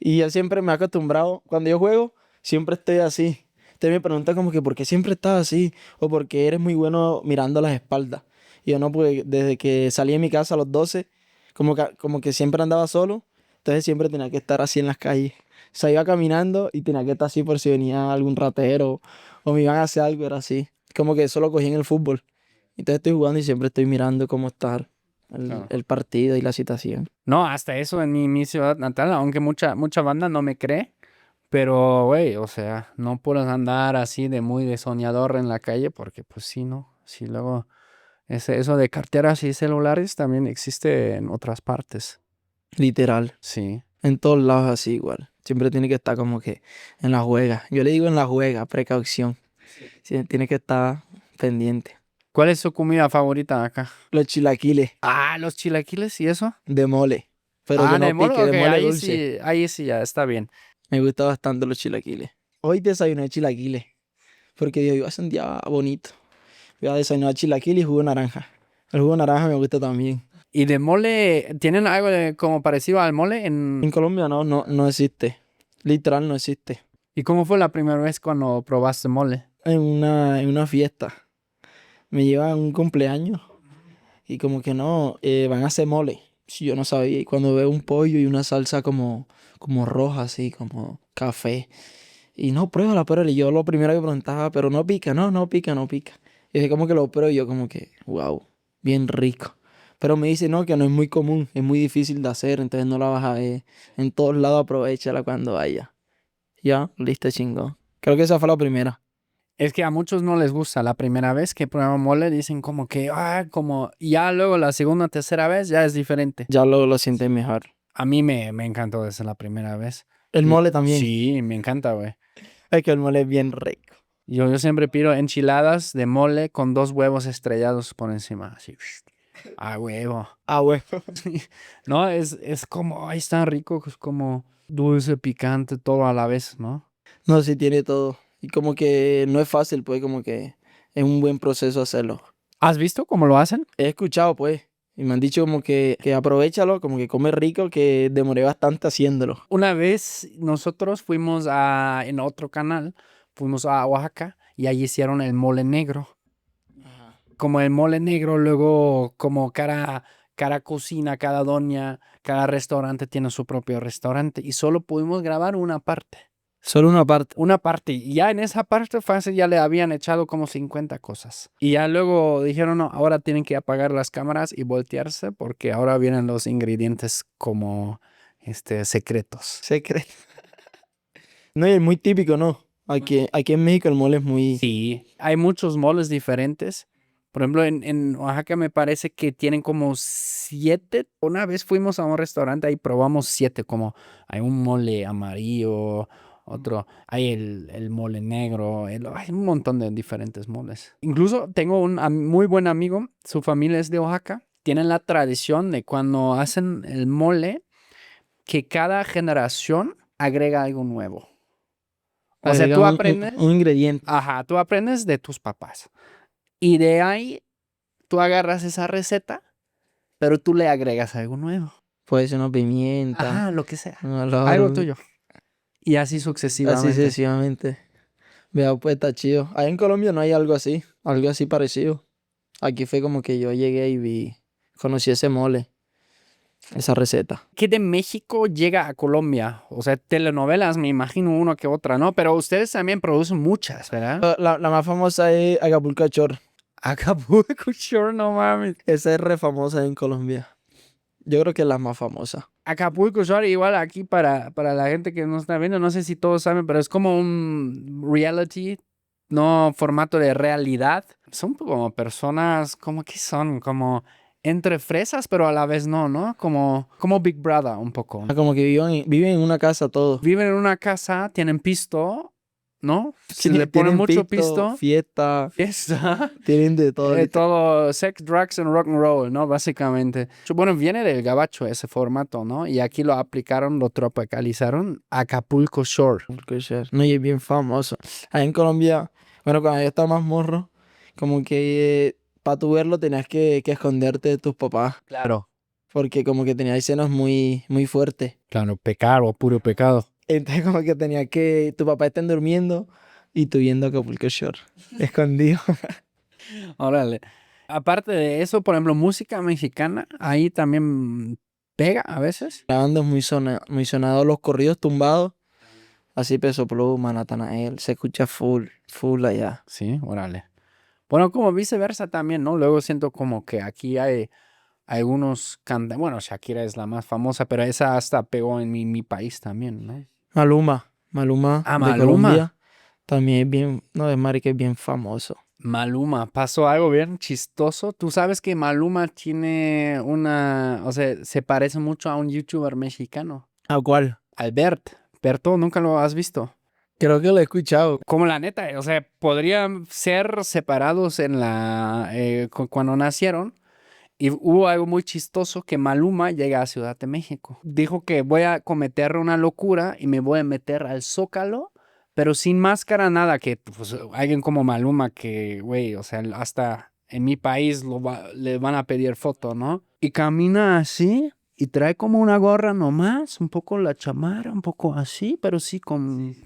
Speaker 1: Y yo siempre me he acostumbrado, cuando yo juego, siempre estoy así. Usted me pregunta como que por qué siempre estás así, o por qué eres muy bueno mirando las espaldas. Y yo no, pues desde que salí de mi casa a los 12 como que siempre andaba solo, entonces siempre tenía que estar así en las calles. O sea, iba caminando y tenía que estar así por si venía algún ratero o me iban a hacer algo, era así. Como que eso lo cogí en el fútbol. Entonces estoy jugando y siempre estoy mirando cómo está el,
Speaker 2: Claro.
Speaker 1: el partido y la situación.
Speaker 2: No, hasta eso en mi ciudad natal, aunque mucha banda no me cree, pero, güey, o sea, no puedes andar así de soñador en la calle porque, pues sí, ¿no? Sí, luego, eso de carteras y celulares también existe en otras partes.
Speaker 1: Literal.
Speaker 2: Sí.
Speaker 1: En todos lados así igual. Siempre tiene que estar como que en la juega. Yo le digo en la juega, precaución. Sí, tiene que estar pendiente.
Speaker 2: ¿Cuál es su comida favorita acá?
Speaker 1: Los chilaquiles
Speaker 2: Ah, los chilaquiles y eso.
Speaker 1: de mole. Pero que
Speaker 2: Ah, de
Speaker 1: no
Speaker 2: mole,
Speaker 1: pique,
Speaker 2: ok,
Speaker 1: de mole dulce.
Speaker 2: ahí sí ya está bien.
Speaker 1: Me gustan bastante los chilaquiles. Hoy desayuné chilaquiles. Porque Dios iba a ser un día bonito. Voy a desayunar chilaquiles y jugo de naranja. El jugo de naranja me gusta también.
Speaker 2: ¿Y de mole, tienen algo como parecido al mole
Speaker 1: En Colombia no existe. Literal no existe.
Speaker 2: ¿Y cómo fue la primera vez cuando probaste mole?
Speaker 1: En una fiesta. Me llevan a un cumpleaños. Y como que no, van a hacer mole. Si yo no sabía. Y cuando veo un pollo y una salsa como roja, así, como café. Y no, pruébala. Y yo lo primero que preguntaba, pero no pica, no pica, no pica. Y es como que lo pruebo y yo como que, wow, bien rico. Pero me dice, no, que no es muy común, es muy difícil de hacer, entonces no la vas a ver. En todos lados aprovechala cuando vaya. Ya, listo, chingón. Creo que esa fue la primera.
Speaker 2: Es que a muchos no les gusta. La primera vez que prueban mole dicen como que, como, y ya luego la segunda, tercera vez ya es diferente.
Speaker 1: Ya lo sientes mejor.
Speaker 2: A mí me encantó desde la primera vez.
Speaker 1: El mole también.
Speaker 2: Sí, me encanta, güey.
Speaker 1: Es que el mole es bien rico.
Speaker 2: Yo siempre pido enchiladas de mole con 2 huevos estrellados por encima, así. A huevo.
Speaker 1: Ah, bueno.
Speaker 2: No, es como, ay, está rico, es como dulce, picante, todo a la vez, ¿no?
Speaker 1: No, sí tiene todo. Y como que no es fácil, pues, como que es un buen proceso hacerlo.
Speaker 2: ¿Has visto cómo lo hacen?
Speaker 1: He escuchado, pues, y me han dicho como que aprovéchalo, como que come rico, que demoré bastante haciéndolo.
Speaker 2: Una vez nosotros fuimos en otro canal, fuimos a Oaxaca y allí hicieron el mole negro. Como el mole negro, luego como cada cocina, cada doña, cada restaurante tiene su propio restaurante y solo pudimos grabar una parte.
Speaker 1: Solo una parte.
Speaker 2: Una parte. Y ya en esa parte fácil ya le habían echado como 50 cosas. Y ya luego dijeron, no, ahora tienen que apagar las cámaras y voltearse porque ahora vienen los ingredientes como secretos.
Speaker 1: Secreto. No, y es muy típico, ¿no? Aquí en México el mole es muy...
Speaker 2: Sí, hay muchos moles diferentes. Por ejemplo, en Oaxaca me parece que tienen como 7. Una vez fuimos a un restaurante y probamos 7, como hay un mole amarillo, otro, hay el mole negro, hay un montón de diferentes moles. Incluso tengo un muy buen amigo, su familia es de Oaxaca, tienen la tradición de cuando hacen el mole, que cada generación agrega algo nuevo. O sea,
Speaker 1: Agrega
Speaker 2: tú
Speaker 1: un
Speaker 2: aprendes,
Speaker 1: ingrediente.
Speaker 2: ajá, tú aprendes de tus papás. Y de ahí tú agarras esa receta, pero tú le agregas algo nuevo.
Speaker 1: Puede ser una pimienta,
Speaker 2: Ajá, lo que sea.
Speaker 1: un
Speaker 2: Algo
Speaker 1: olor,
Speaker 2: tuyo. Y así
Speaker 1: así
Speaker 2: sucesivamente.
Speaker 1: sucesivamente. Vea, pues está chido. Ahí en Colombia no hay algo así parecido. Aquí fue como que yo llegué y conocí ese mole, esa receta.
Speaker 2: ¿Qué de México llega a Colombia? O sea, telenovelas, me imagino una que otra, ¿no? Pero ustedes también producen muchas, ¿verdad?
Speaker 1: La más famosa es Acapulco Shore.
Speaker 2: Acapulco Shore, no mames.
Speaker 1: Esa es re famosa en Colombia. Yo creo que es la más famosa.
Speaker 2: Acapulco Shore, igual aquí para la gente que no está viendo, no sé si todos saben, pero es como un reality, no formato de realidad. Son como personas, como que son, como entre fresas, pero a la vez no, ¿no? Como Big Brother un poco.
Speaker 1: Como que viven en una casa todos.
Speaker 2: Viven en una casa, tienen pisto, ¿no?
Speaker 1: Sí,
Speaker 2: Se le pone
Speaker 1: tienen
Speaker 2: mucho
Speaker 1: pisto,
Speaker 2: pisto.
Speaker 1: fiesta,
Speaker 2: Fiesta.
Speaker 1: tienen de todo. literal.
Speaker 2: Todo sex, drugs and rock and roll, ¿no? Básicamente. Bueno, viene del gabacho ese formato, ¿no? Y aquí lo aplicaron, lo tropicalizaron a Acapulco Shore.
Speaker 1: No, y es bien famoso. Allá en Colombia, bueno, cuando yo estaba más morro, como que para tu verlo tenías que esconderte de tus papás,
Speaker 2: Claro.
Speaker 1: porque como que tenía escenas muy, muy fuertes.
Speaker 2: Claro, pecado, puro pecado.
Speaker 1: Entonces como que tenía que, tu papá estén durmiendo y tú viendo Acapulco Shore, escondido.
Speaker 2: Órale. Aparte de eso, por ejemplo, música mexicana, ahí también pega a veces.
Speaker 1: La banda es muy sonado, los corridos tumbados, así Peso Pluma, Natanael, se escucha full, full allá.
Speaker 2: Sí, órale. Bueno, como viceversa también, ¿no? Luego siento como que aquí hay algunos cantantes, bueno, Shakira es la más famosa, pero esa hasta pegó en mi país también, ¿no?
Speaker 1: Maluma
Speaker 2: Ah,
Speaker 1: de
Speaker 2: Maluma.
Speaker 1: Colombia, también es bien, no, es marica, es bien famoso.
Speaker 2: Maluma, pasó algo bien chistoso. Tú sabes que Maluma tiene o sea, se parece mucho a un youtuber mexicano,
Speaker 1: ¿A cuál?
Speaker 2: Albert. Berto, ¿nunca lo has visto?
Speaker 1: Creo que lo he escuchado.
Speaker 2: Como la neta, o sea, podrían ser separados cuando nacieron. Y hubo algo muy chistoso que Maluma llega a Ciudad de México. Dijo que voy a cometer una locura y me voy a meter al Zócalo, pero sin máscara, nada, que pues, alguien como Maluma que, güey, o sea, hasta en mi país le van a pedir foto, ¿no? Y camina así y trae como una gorra nomás, un poco la chamarra, un poco así, pero sí,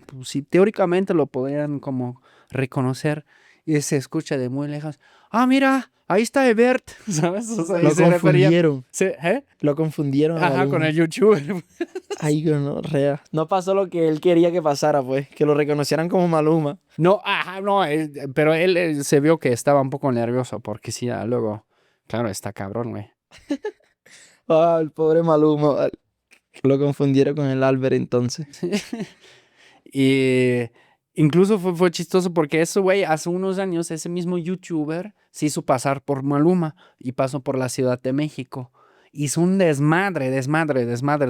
Speaker 2: pues, sí, teóricamente lo podrían como reconocer y se escucha de muy lejos. Ah, mira, ahí está Ebert, ¿sabes? O sea, y
Speaker 1: Lo
Speaker 2: se refería.
Speaker 1: confundieron.
Speaker 2: ¿Eh?
Speaker 1: Lo confundieron a
Speaker 2: Ajá, con
Speaker 1: Maluma.
Speaker 2: el youtuber.
Speaker 1: Ay, no, rea. No pasó lo que él quería que pasara, pues. Que lo reconocieran como Maluma.
Speaker 2: No, ajá, no, pero él se vio que estaba un poco nervioso porque sí, luego, claro, está cabrón, güey.
Speaker 1: Ah, el pobre Maluma. Lo confundieron con el Albert entonces.
Speaker 2: Y incluso fue chistoso porque eso, güey, hace unos años ese mismo youtuber se hizo pasar por Maluma y pasó por la Ciudad de México. Hizo un desmadre.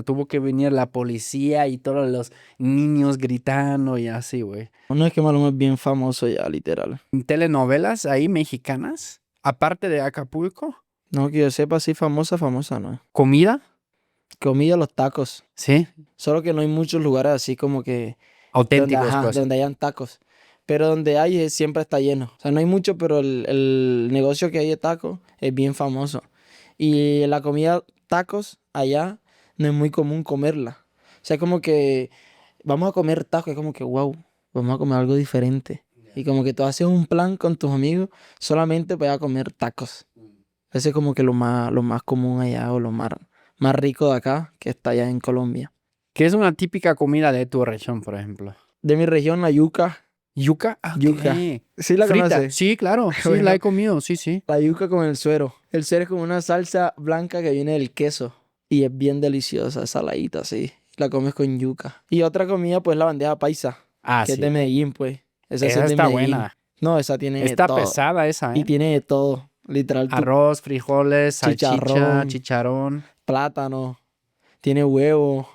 Speaker 2: Tuvo que venir la policía y todos los niños gritando y así, güey.
Speaker 1: No es que Maluma es bien famoso ya, literal.
Speaker 2: Telenovelas ahí mexicanas, aparte de Acapulco,
Speaker 1: No, que yo sepa, sí, famosa, famosa, ¿no?
Speaker 2: comida,
Speaker 1: Comida, los tacos.
Speaker 2: sí,
Speaker 1: Solo que no hay muchos lugares así como que
Speaker 2: auténticos,
Speaker 1: ajá,
Speaker 2: pues.
Speaker 1: donde hayan tacos. Pero donde hay siempre está lleno. O sea, no hay mucho, pero el negocio que hay de tacos es bien famoso. Y la comida tacos allá no es muy común comerla. O sea, como que vamos a comer tacos, es como que wow, vamos a comer algo diferente. Y como que tú haces un plan con tus amigos solamente para comer tacos. Ese es como que lo más común allá o lo más rico de acá que está allá en Colombia.
Speaker 2: ¿Qué es una típica comida de tu región, por ejemplo?
Speaker 1: De mi región, la yuca.
Speaker 2: ¿Yuca? Ah,
Speaker 1: Yuca.
Speaker 2: ok.
Speaker 1: ¿Sí la
Speaker 2: Frita.
Speaker 1: conoces?
Speaker 2: Sí, claro. Sí, la
Speaker 1: Bueno,
Speaker 2: he comido. Sí, sí.
Speaker 1: la yuca con el suero. El suero es como una salsa blanca que viene del queso. Y es bien deliciosa, saladita, así. La comes con yuca. Y otra comida, pues la bandeja paisa,
Speaker 2: Ah,
Speaker 1: que es de
Speaker 2: sí.
Speaker 1: Medellín, pues. Esa sí
Speaker 2: Esa
Speaker 1: es de
Speaker 2: está
Speaker 1: Medellín.
Speaker 2: buena.
Speaker 1: No, esa tiene de
Speaker 2: Está
Speaker 1: todo.
Speaker 2: pesada esa,
Speaker 1: Y
Speaker 2: ¿eh?
Speaker 1: tiene de todo. Literal, tu
Speaker 2: Arroz, frijoles, salchicha,
Speaker 1: chicharrón,
Speaker 2: chicharrón.
Speaker 1: plátano, tiene huevo,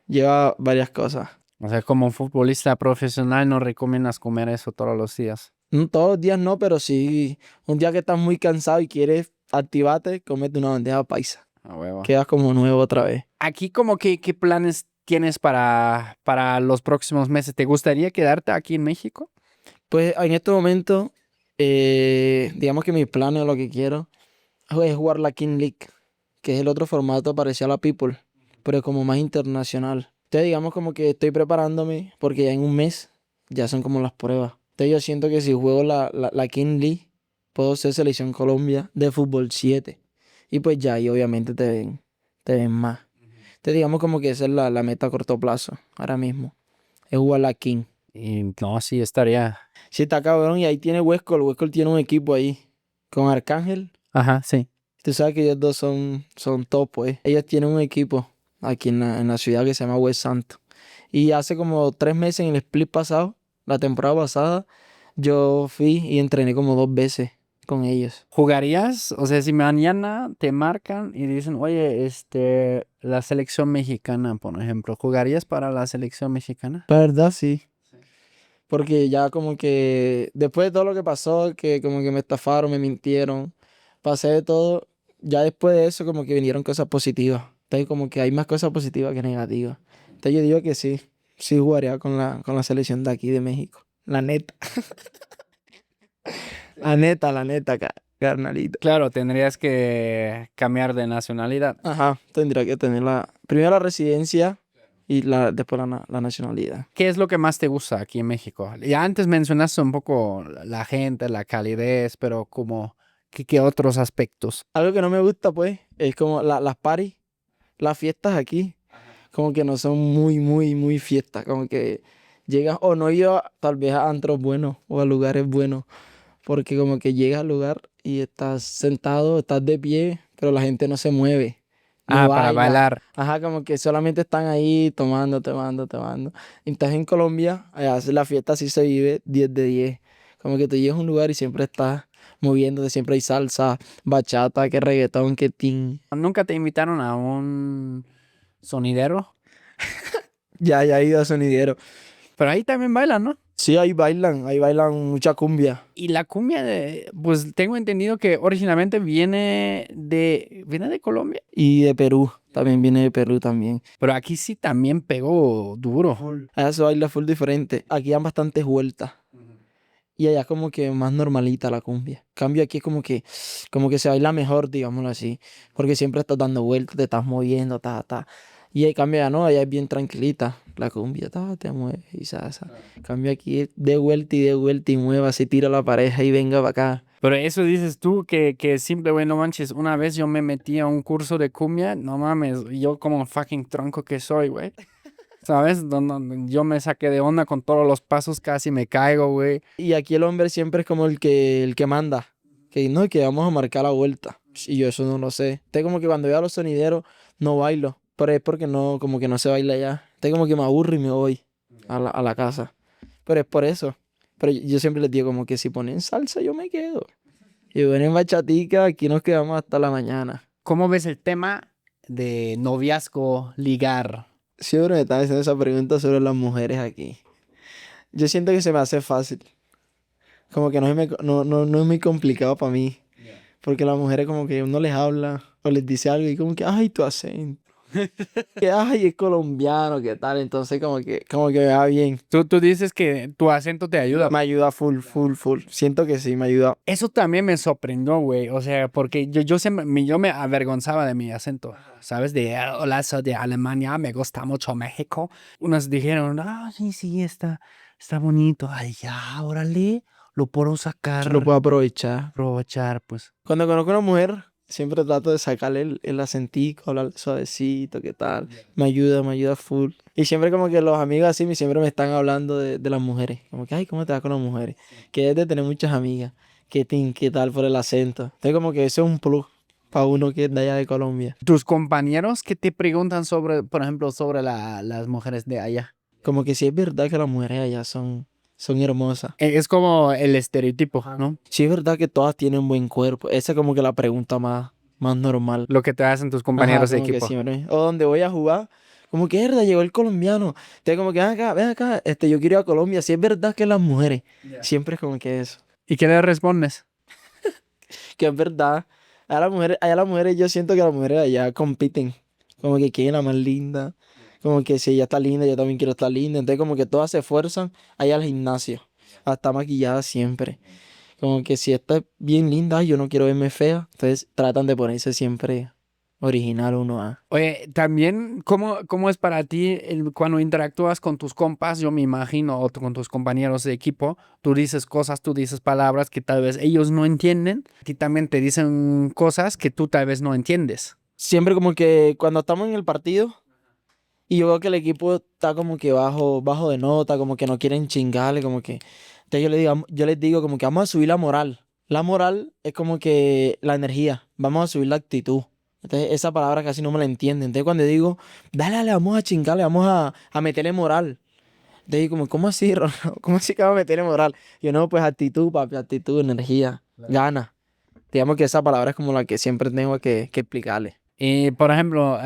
Speaker 1: lleva varias cosas.
Speaker 2: O sea, como futbolista profesional no recomiendas comer eso todos los días.
Speaker 1: Todos los días no, pero sí, un día que estás muy cansado y quieres activarte, comete una bandeja paisa.
Speaker 2: A huevo.
Speaker 1: Quedas como nuevo otra vez.
Speaker 2: Aquí como que, ¿qué planes tienes para los próximos meses? ¿Te gustaría quedarte aquí en México?
Speaker 1: Pues en este momento, digamos que mi plan o lo que quiero es jugar la King League, que es el otro formato parecido a la People, pero como más internacional. Entonces digamos como que estoy preparándome porque ya en un mes ya son como las pruebas. Entonces yo siento que si juego la King League, puedo ser selección Colombia de fútbol 7. Y pues ya ahí obviamente te ven más. Entonces digamos como que esa es la meta a corto plazo, ahora mismo. Es jugar la King.
Speaker 2: Y no, sí, estaría.
Speaker 1: Sí, está cabrón. Y ahí tiene Huesco. El Huesco tiene un equipo ahí. Con Arcángel.
Speaker 2: Ajá, sí.
Speaker 1: Tú sabes que ellos dos son top, pues. Ellos tienen un equipo aquí en la ciudad que se llama West Santo. Y hace como 3 meses en el split pasado, la temporada pasada, yo fui y entrené como 2 veces con ellos.
Speaker 2: ¿Jugarías? O sea, si mañana te marcan y dicen, oye, la selección mexicana, por ejemplo, ¿jugarías para la selección mexicana?
Speaker 1: La verdad, sí. Porque ya como que después de todo lo que pasó, que como que me estafaron, me mintieron, pasé de todo, ya después de eso como que vinieron cosas positivas. Entonces como que hay más cosas positivas que negativas. Entonces yo digo que sí, sí jugaría con la selección de aquí de México. La neta. La neta, carnalito.
Speaker 2: Claro, tendrías que cambiar de nacionalidad.
Speaker 1: Ajá, tendría que tener primero la residencia y después la nacionalidad.
Speaker 2: ¿Qué es lo que más te gusta aquí en México? Ya antes mencionaste un poco la gente, la calidez, pero como, ¿qué otros aspectos?
Speaker 1: Algo que no me gusta, pues, es como las parties, las fiestas aquí, como que no son muy, muy, muy fiestas. Como que llegas, o no yo tal vez a antros buenos o a lugares buenos, porque como que llegas al lugar y estás sentado, estás de pie, pero la gente no se mueve, no
Speaker 2: Ah, para
Speaker 1: baila.
Speaker 2: bailar.
Speaker 1: Ajá, como que solamente están ahí tomando, tomando, tomando. Entonces en Colombia, allá la fiesta sí se vive 10 de 10. Como que tú llegas a un lugar y siempre estás moviéndote, siempre hay salsa, bachata, que reggaetón, que ting.
Speaker 2: ¿Nunca te invitaron a un sonidero?
Speaker 1: Ya he ido a sonidero.
Speaker 2: Pero ahí también bailan, ¿no?
Speaker 1: Sí, ahí bailan mucha cumbia.
Speaker 2: Y la cumbia pues tengo entendido que originalmente viene de Colombia,
Speaker 1: Y de Perú, también viene de Perú también.
Speaker 2: pero aquí sí también pegó duro.
Speaker 1: Allá se baila full diferente. Aquí dan bastantes vueltas. Y allá es como que más normalita la cumbia. Cambio aquí es como que se baila mejor, digámoslo así. Porque siempre estás dando vueltas, te estás moviendo, Y en cambio allá no, allá es bien tranquilita. La cumbia, te mueve y salsa. Cambio aquí es de vuelta y mueva, se tira la pareja y venga para acá.
Speaker 2: Pero eso dices tú que simple, güey, no manches. Una vez yo me metí a un curso de cumbia, no mames, yo como fucking tronco que soy, güey. ¿Sabes? Yo me saqué de onda con todos los pasos, casi me caigo, güey.
Speaker 1: Y aquí el hombre siempre es como el que manda. Que no, que vamos a marcar la vuelta. Y yo eso no lo sé. Entonces como que cuando veo a los sonideros no bailo. Pero es porque no, como que no se baila ya. Entonces como que me aburro y me voy a la casa. Pero es por eso. Pero yo siempre les digo como que si ponen salsa yo me quedo. Y ponen bachatica, aquí nos quedamos hasta la mañana.
Speaker 2: ¿Cómo ves el tema de noviazgo, ligar?
Speaker 1: Siempre me están haciendo esa pregunta sobre las mujeres aquí. Yo siento que se me hace fácil. Como que no es muy complicado para mí. Porque las mujeres como que uno les habla o les dice algo y como que, ay, tu acento. Que, ay, es colombiano, ¿qué tal? Entonces como que me va bien.
Speaker 2: Tú dices que tu acento te ayuda.
Speaker 1: Me ayuda full, full, full. Siento que sí, me ayuda.
Speaker 2: Eso también me sorprendió, güey. O sea, porque yo me avergonzaba de mi acento, ¿sabes? Hola, soy de Alemania, me gusta mucho México. Unos dijeron, sí, sí, está bonito. Ay, ya, órale, lo puedo
Speaker 1: Yo lo puedo aprovechar.
Speaker 2: aprovechar, pues.
Speaker 1: Cuando conozco a una mujer, siempre trato de sacarle el acentico, hablar suavecito, ¿qué tal? Me ayuda full. Y siempre como que los amigos así siempre me están hablando de las mujeres. Como que, ay, ¿cómo te va con las mujeres? Que es de tener muchas amigas. ¿Qué tal por el acento? Entonces como que eso es un plus para uno que es de allá de Colombia.
Speaker 2: Tus compañeros que te preguntan sobre, por ejemplo, sobre las mujeres de allá.
Speaker 1: Como que sí es verdad que las mujeres allá son hermosas.
Speaker 2: Es como el estereotipo, ¿no?
Speaker 1: Sí es verdad que todas tienen buen cuerpo. Esa es como que la pregunta más normal.
Speaker 2: Lo que te hacen tus
Speaker 1: Ajá,
Speaker 2: compañeros de
Speaker 1: como que
Speaker 2: equipo.
Speaker 1: siempre. O donde voy a jugar, como que es verdad, llegó el colombiano. Entonces como que ven acá, yo quiero ir a Colombia. Si es verdad que las mujeres, siempre es como que eso.
Speaker 2: ¿Y qué le respondes?
Speaker 1: Que es verdad. Allá las mujeres, yo siento que las mujeres allá compiten. Como que quién es la más linda. Como que si ella está linda, yo también quiero estar linda. Entonces como que todas se esfuerzan allá al gimnasio. A estar maquillada siempre. Como que si esta es bien linda, ay, yo no quiero verme fea. Entonces tratan de ponerse siempre original uno a.
Speaker 2: Oye, también, ¿cómo es para ti cuando interactúas con tus compas? Yo me imagino, o con tus compañeros de equipo, tú dices cosas, tú dices palabras que tal vez ellos no entienden. A ti también te dicen cosas que tú tal vez no entiendes.
Speaker 1: Siempre como que cuando estamos en el partido y yo veo que el equipo está como que bajo de nota, como que no quieren chingarle, como que. Entonces yo les digo como que vamos a subir la moral. La moral es como que la energía, vamos a subir la actitud. Entonces, esa palabra casi no me la entienden. Entonces, cuando digo, dale, dale, vamos a chingarle, vamos a meterle moral. Entonces, como, ¿cómo así, Ronaldo? ¿Cómo así que vamos a meterle moral? Yo no, pues actitud, papi, actitud, energía, gana. Digamos que esa palabra es como la que siempre tengo que explicarle.
Speaker 2: Y, por ejemplo,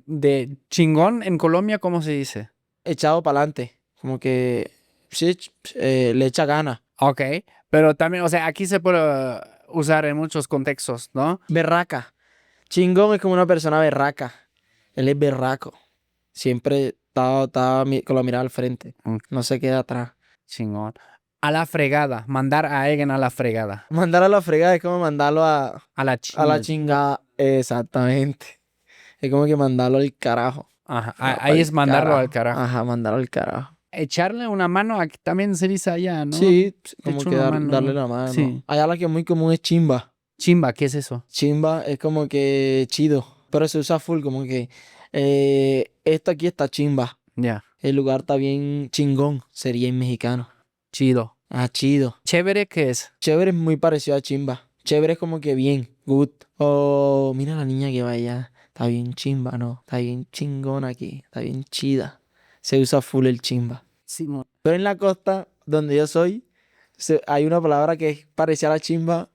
Speaker 2: de chingón en Colombia, ¿cómo se dice?
Speaker 1: Echado para adelante, como que sí, le echa ganas.
Speaker 2: Ok, pero también, o sea, aquí se puede usar en muchos contextos, ¿no?
Speaker 1: Berraca. Chingón es como una persona berraca. Él es berraco. Siempre está con la mirada al frente.
Speaker 2: Mm,
Speaker 1: No se queda atrás.
Speaker 2: chingón. A la fregada, mandar a alguien a la fregada.
Speaker 1: Mandar a la fregada es como mandarlo
Speaker 2: A la
Speaker 1: a la
Speaker 2: chingada.
Speaker 1: chingada. Exactamente. Es como que mandarlo al carajo.
Speaker 2: Ajá,
Speaker 1: Va
Speaker 2: ahí
Speaker 1: pa'l
Speaker 2: es mandarlo al carajo.
Speaker 1: Ajá, mandarlo al carajo.
Speaker 2: Echarle una mano, aquí también se dice allá, ¿no?
Speaker 1: Sí,
Speaker 2: Te
Speaker 1: como
Speaker 2: echo
Speaker 1: que
Speaker 2: una mano.
Speaker 1: darle la mano.
Speaker 2: Sí.
Speaker 1: Allá la que es muy común es chimba.
Speaker 2: Chimba, ¿qué es eso?
Speaker 1: Chimba es como que chido. Pero se usa full, como que esto aquí está chimba.
Speaker 2: Ya,
Speaker 1: El lugar está bien chingón, sería en mexicano.
Speaker 2: chido.
Speaker 1: Ah, chido.
Speaker 2: Chévere, ¿qué es?
Speaker 1: Chévere es muy parecido a chimba. Chévere es como que bien, good. O mira la niña que va allá. Está bien chimba, ¿no? Está bien chingona aquí. Está bien chida. Se usa full el chimba.
Speaker 2: Simón.
Speaker 1: Pero en la costa, donde yo soy, hay una palabra que es parecida a la chimba,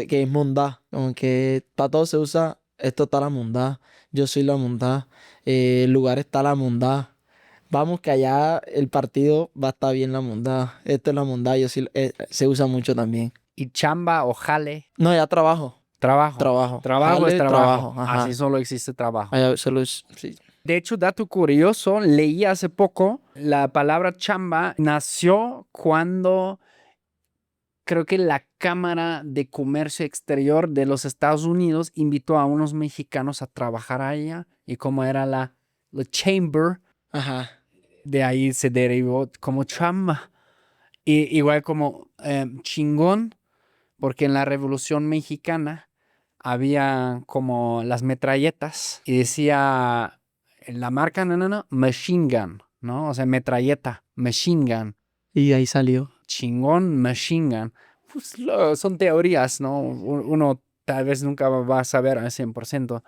Speaker 1: que es mondá. Como que para todo se usa, esto está la mondá. Yo soy la mondá. El lugar está la mondá. Vamos que allá el partido va a estar bien la mondá. Esto es la mondá, yo sí, se usa mucho también.
Speaker 2: Y chamba o jale,
Speaker 1: No, ya trabajo.
Speaker 2: trabajo.
Speaker 1: Trabajo.
Speaker 2: Trabajo es
Speaker 1: Jale,
Speaker 2: trabajo.
Speaker 1: ajá.
Speaker 2: Así solo existe trabajo.
Speaker 1: Allá solo es, sí.
Speaker 2: De hecho, dato curioso, leí hace poco, la palabra chamba nació cuando creo que la Cámara de Comercio Exterior de los Estados Unidos invitó a unos mexicanos a trabajar allá y como era la chamber,
Speaker 1: Ajá.
Speaker 2: de ahí se derivó como chamba. Y igual como chingón, porque en la Revolución Mexicana había como las metralletas y decía la marca, no, machine gun, ¿no? O sea, metralleta, machine gun.
Speaker 1: Y ahí salió.
Speaker 2: Chingón, machine gun. Pues son teorías, ¿no? Uno tal vez nunca va a saber al 100%,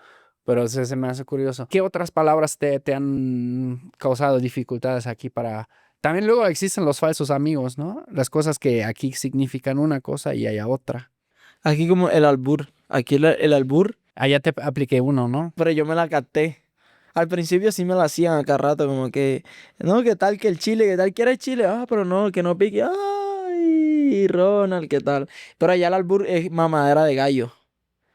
Speaker 2: pero se me hace curioso. ¿Qué otras palabras te han causado dificultades aquí para... También luego existen los falsos amigos, ¿no? Las cosas que aquí significan una cosa y allá otra.
Speaker 1: Aquí como el albur. Aquí el albur,
Speaker 2: Allá te apliqué uno, ¿no?
Speaker 1: pero yo me la capté. Al principio sí me la hacían a cada rato, como que, no, ¿qué tal que el chile? ¿Qué tal que era el chile? Ah, pero no, que no pique. Ay, Ronald, ¿qué tal? Pero allá el albur es mamadera de gallo.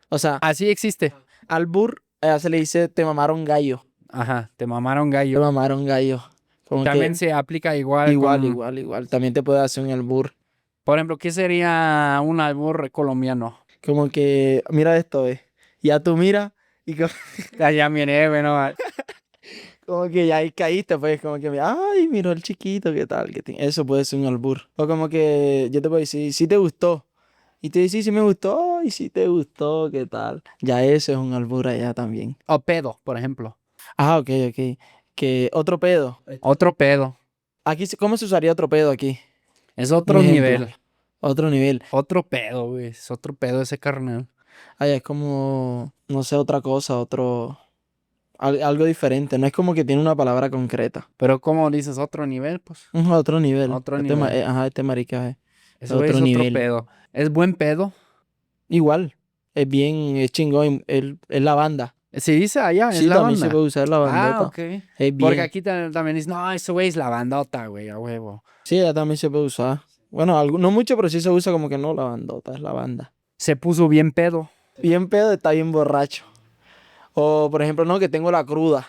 Speaker 1: O sea,
Speaker 2: Así existe.
Speaker 1: albur, allá se le dice te mamaron gallo.
Speaker 2: Ajá, te mamaron
Speaker 1: Te
Speaker 2: gallo.
Speaker 1: mamaron gallo. Como
Speaker 2: También
Speaker 1: que
Speaker 2: se aplica igual
Speaker 1: igual,
Speaker 2: con...
Speaker 1: igual, igual. También te puede hacer un albur.
Speaker 2: Por ejemplo, ¿qué sería un albur colombiano?
Speaker 1: Como que, mira esto, ya tú mira y
Speaker 2: Allá viene, bueno,
Speaker 1: como que ya ahí caíste, pues, como que, ay, miró el chiquito, ¿qué tal? Eso puede ser un albur. O como que yo te puedo decir, si te gustó. Y te dice, sí me gustó, y si te gustó, ¿qué tal? Ya eso es un albur allá también.
Speaker 2: o pedo, por ejemplo.
Speaker 1: Ah, ok, ok. Que otro pedo.
Speaker 2: Otro pedo.
Speaker 1: Aquí, ¿cómo se usaría otro pedo aquí?
Speaker 2: Es
Speaker 1: Un
Speaker 2: otro
Speaker 1: ejemplo.
Speaker 2: nivel.
Speaker 1: Otro nivel.
Speaker 2: Otro pedo, güey. Es otro pedo ese carnal.
Speaker 1: Allá es como, no sé, otra cosa, algo diferente. No es como que tiene una palabra concreta.
Speaker 2: Pero como dices otro nivel, pues.
Speaker 1: Es otro nivel.
Speaker 2: Otro
Speaker 1: Este,
Speaker 2: nivel.
Speaker 1: ajá, este marica es
Speaker 2: Eso es
Speaker 1: otro
Speaker 2: otro
Speaker 1: nivel.
Speaker 2: pedo. Es buen pedo.
Speaker 1: Igual. Es bien, es chingón. Es la banda.
Speaker 2: Se dice allá, es
Speaker 1: Sí,
Speaker 2: la
Speaker 1: también se
Speaker 2: banda.
Speaker 1: puede usar la bandota.
Speaker 2: Ah, ok.
Speaker 1: Es
Speaker 2: Porque
Speaker 1: bien.
Speaker 2: aquí también dicen, no, eso güey es la bandota, güey, a huevo.
Speaker 1: Sí, ya también se puede usar. Bueno, no mucho, pero sí se usa como que no la bandota, es la banda.
Speaker 2: Se puso bien pedo.
Speaker 1: Bien pedo, está bien borracho. O, por ejemplo, no, que tengo la cruda.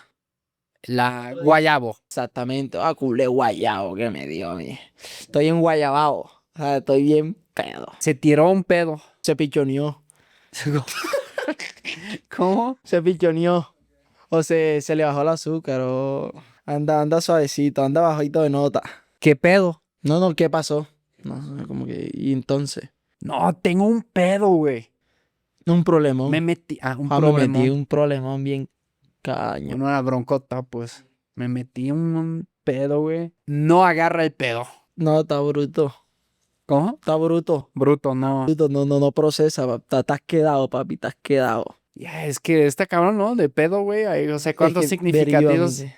Speaker 2: La guayabo.
Speaker 1: Exactamente. Ah, culé guayabo que me dio a mí. Estoy en guayabao. O sea, estoy bien pedo.
Speaker 2: Se tiró un pedo.
Speaker 1: Se pichoneó.
Speaker 2: ¿Cómo?
Speaker 1: Se pichoneó. O se le bajó el azúcar. O anda suavecito, anda bajito de nota.
Speaker 2: ¿Qué pedo?
Speaker 1: No, ¿qué pasó? No, como que, y entonces,
Speaker 2: No, tengo un pedo, güey.
Speaker 1: un problemón.
Speaker 2: Me metí. Ah, un
Speaker 1: Me
Speaker 2: problema.
Speaker 1: metí un problemón bien caño.
Speaker 2: Una broncota, pues. Me metí un pedo, güey. No agarra el pedo.
Speaker 1: No, está bruto.
Speaker 2: ¿Cómo?
Speaker 1: Está bruto.
Speaker 2: Bruto, no.
Speaker 1: Bruto, no procesa, estás quedado, papi, estás quedado.
Speaker 2: Ya, es que está cabrón, ¿no? De pedo, güey. O sea, ¿cuántos
Speaker 1: Es que,
Speaker 2: significativos?
Speaker 1: veriguamente.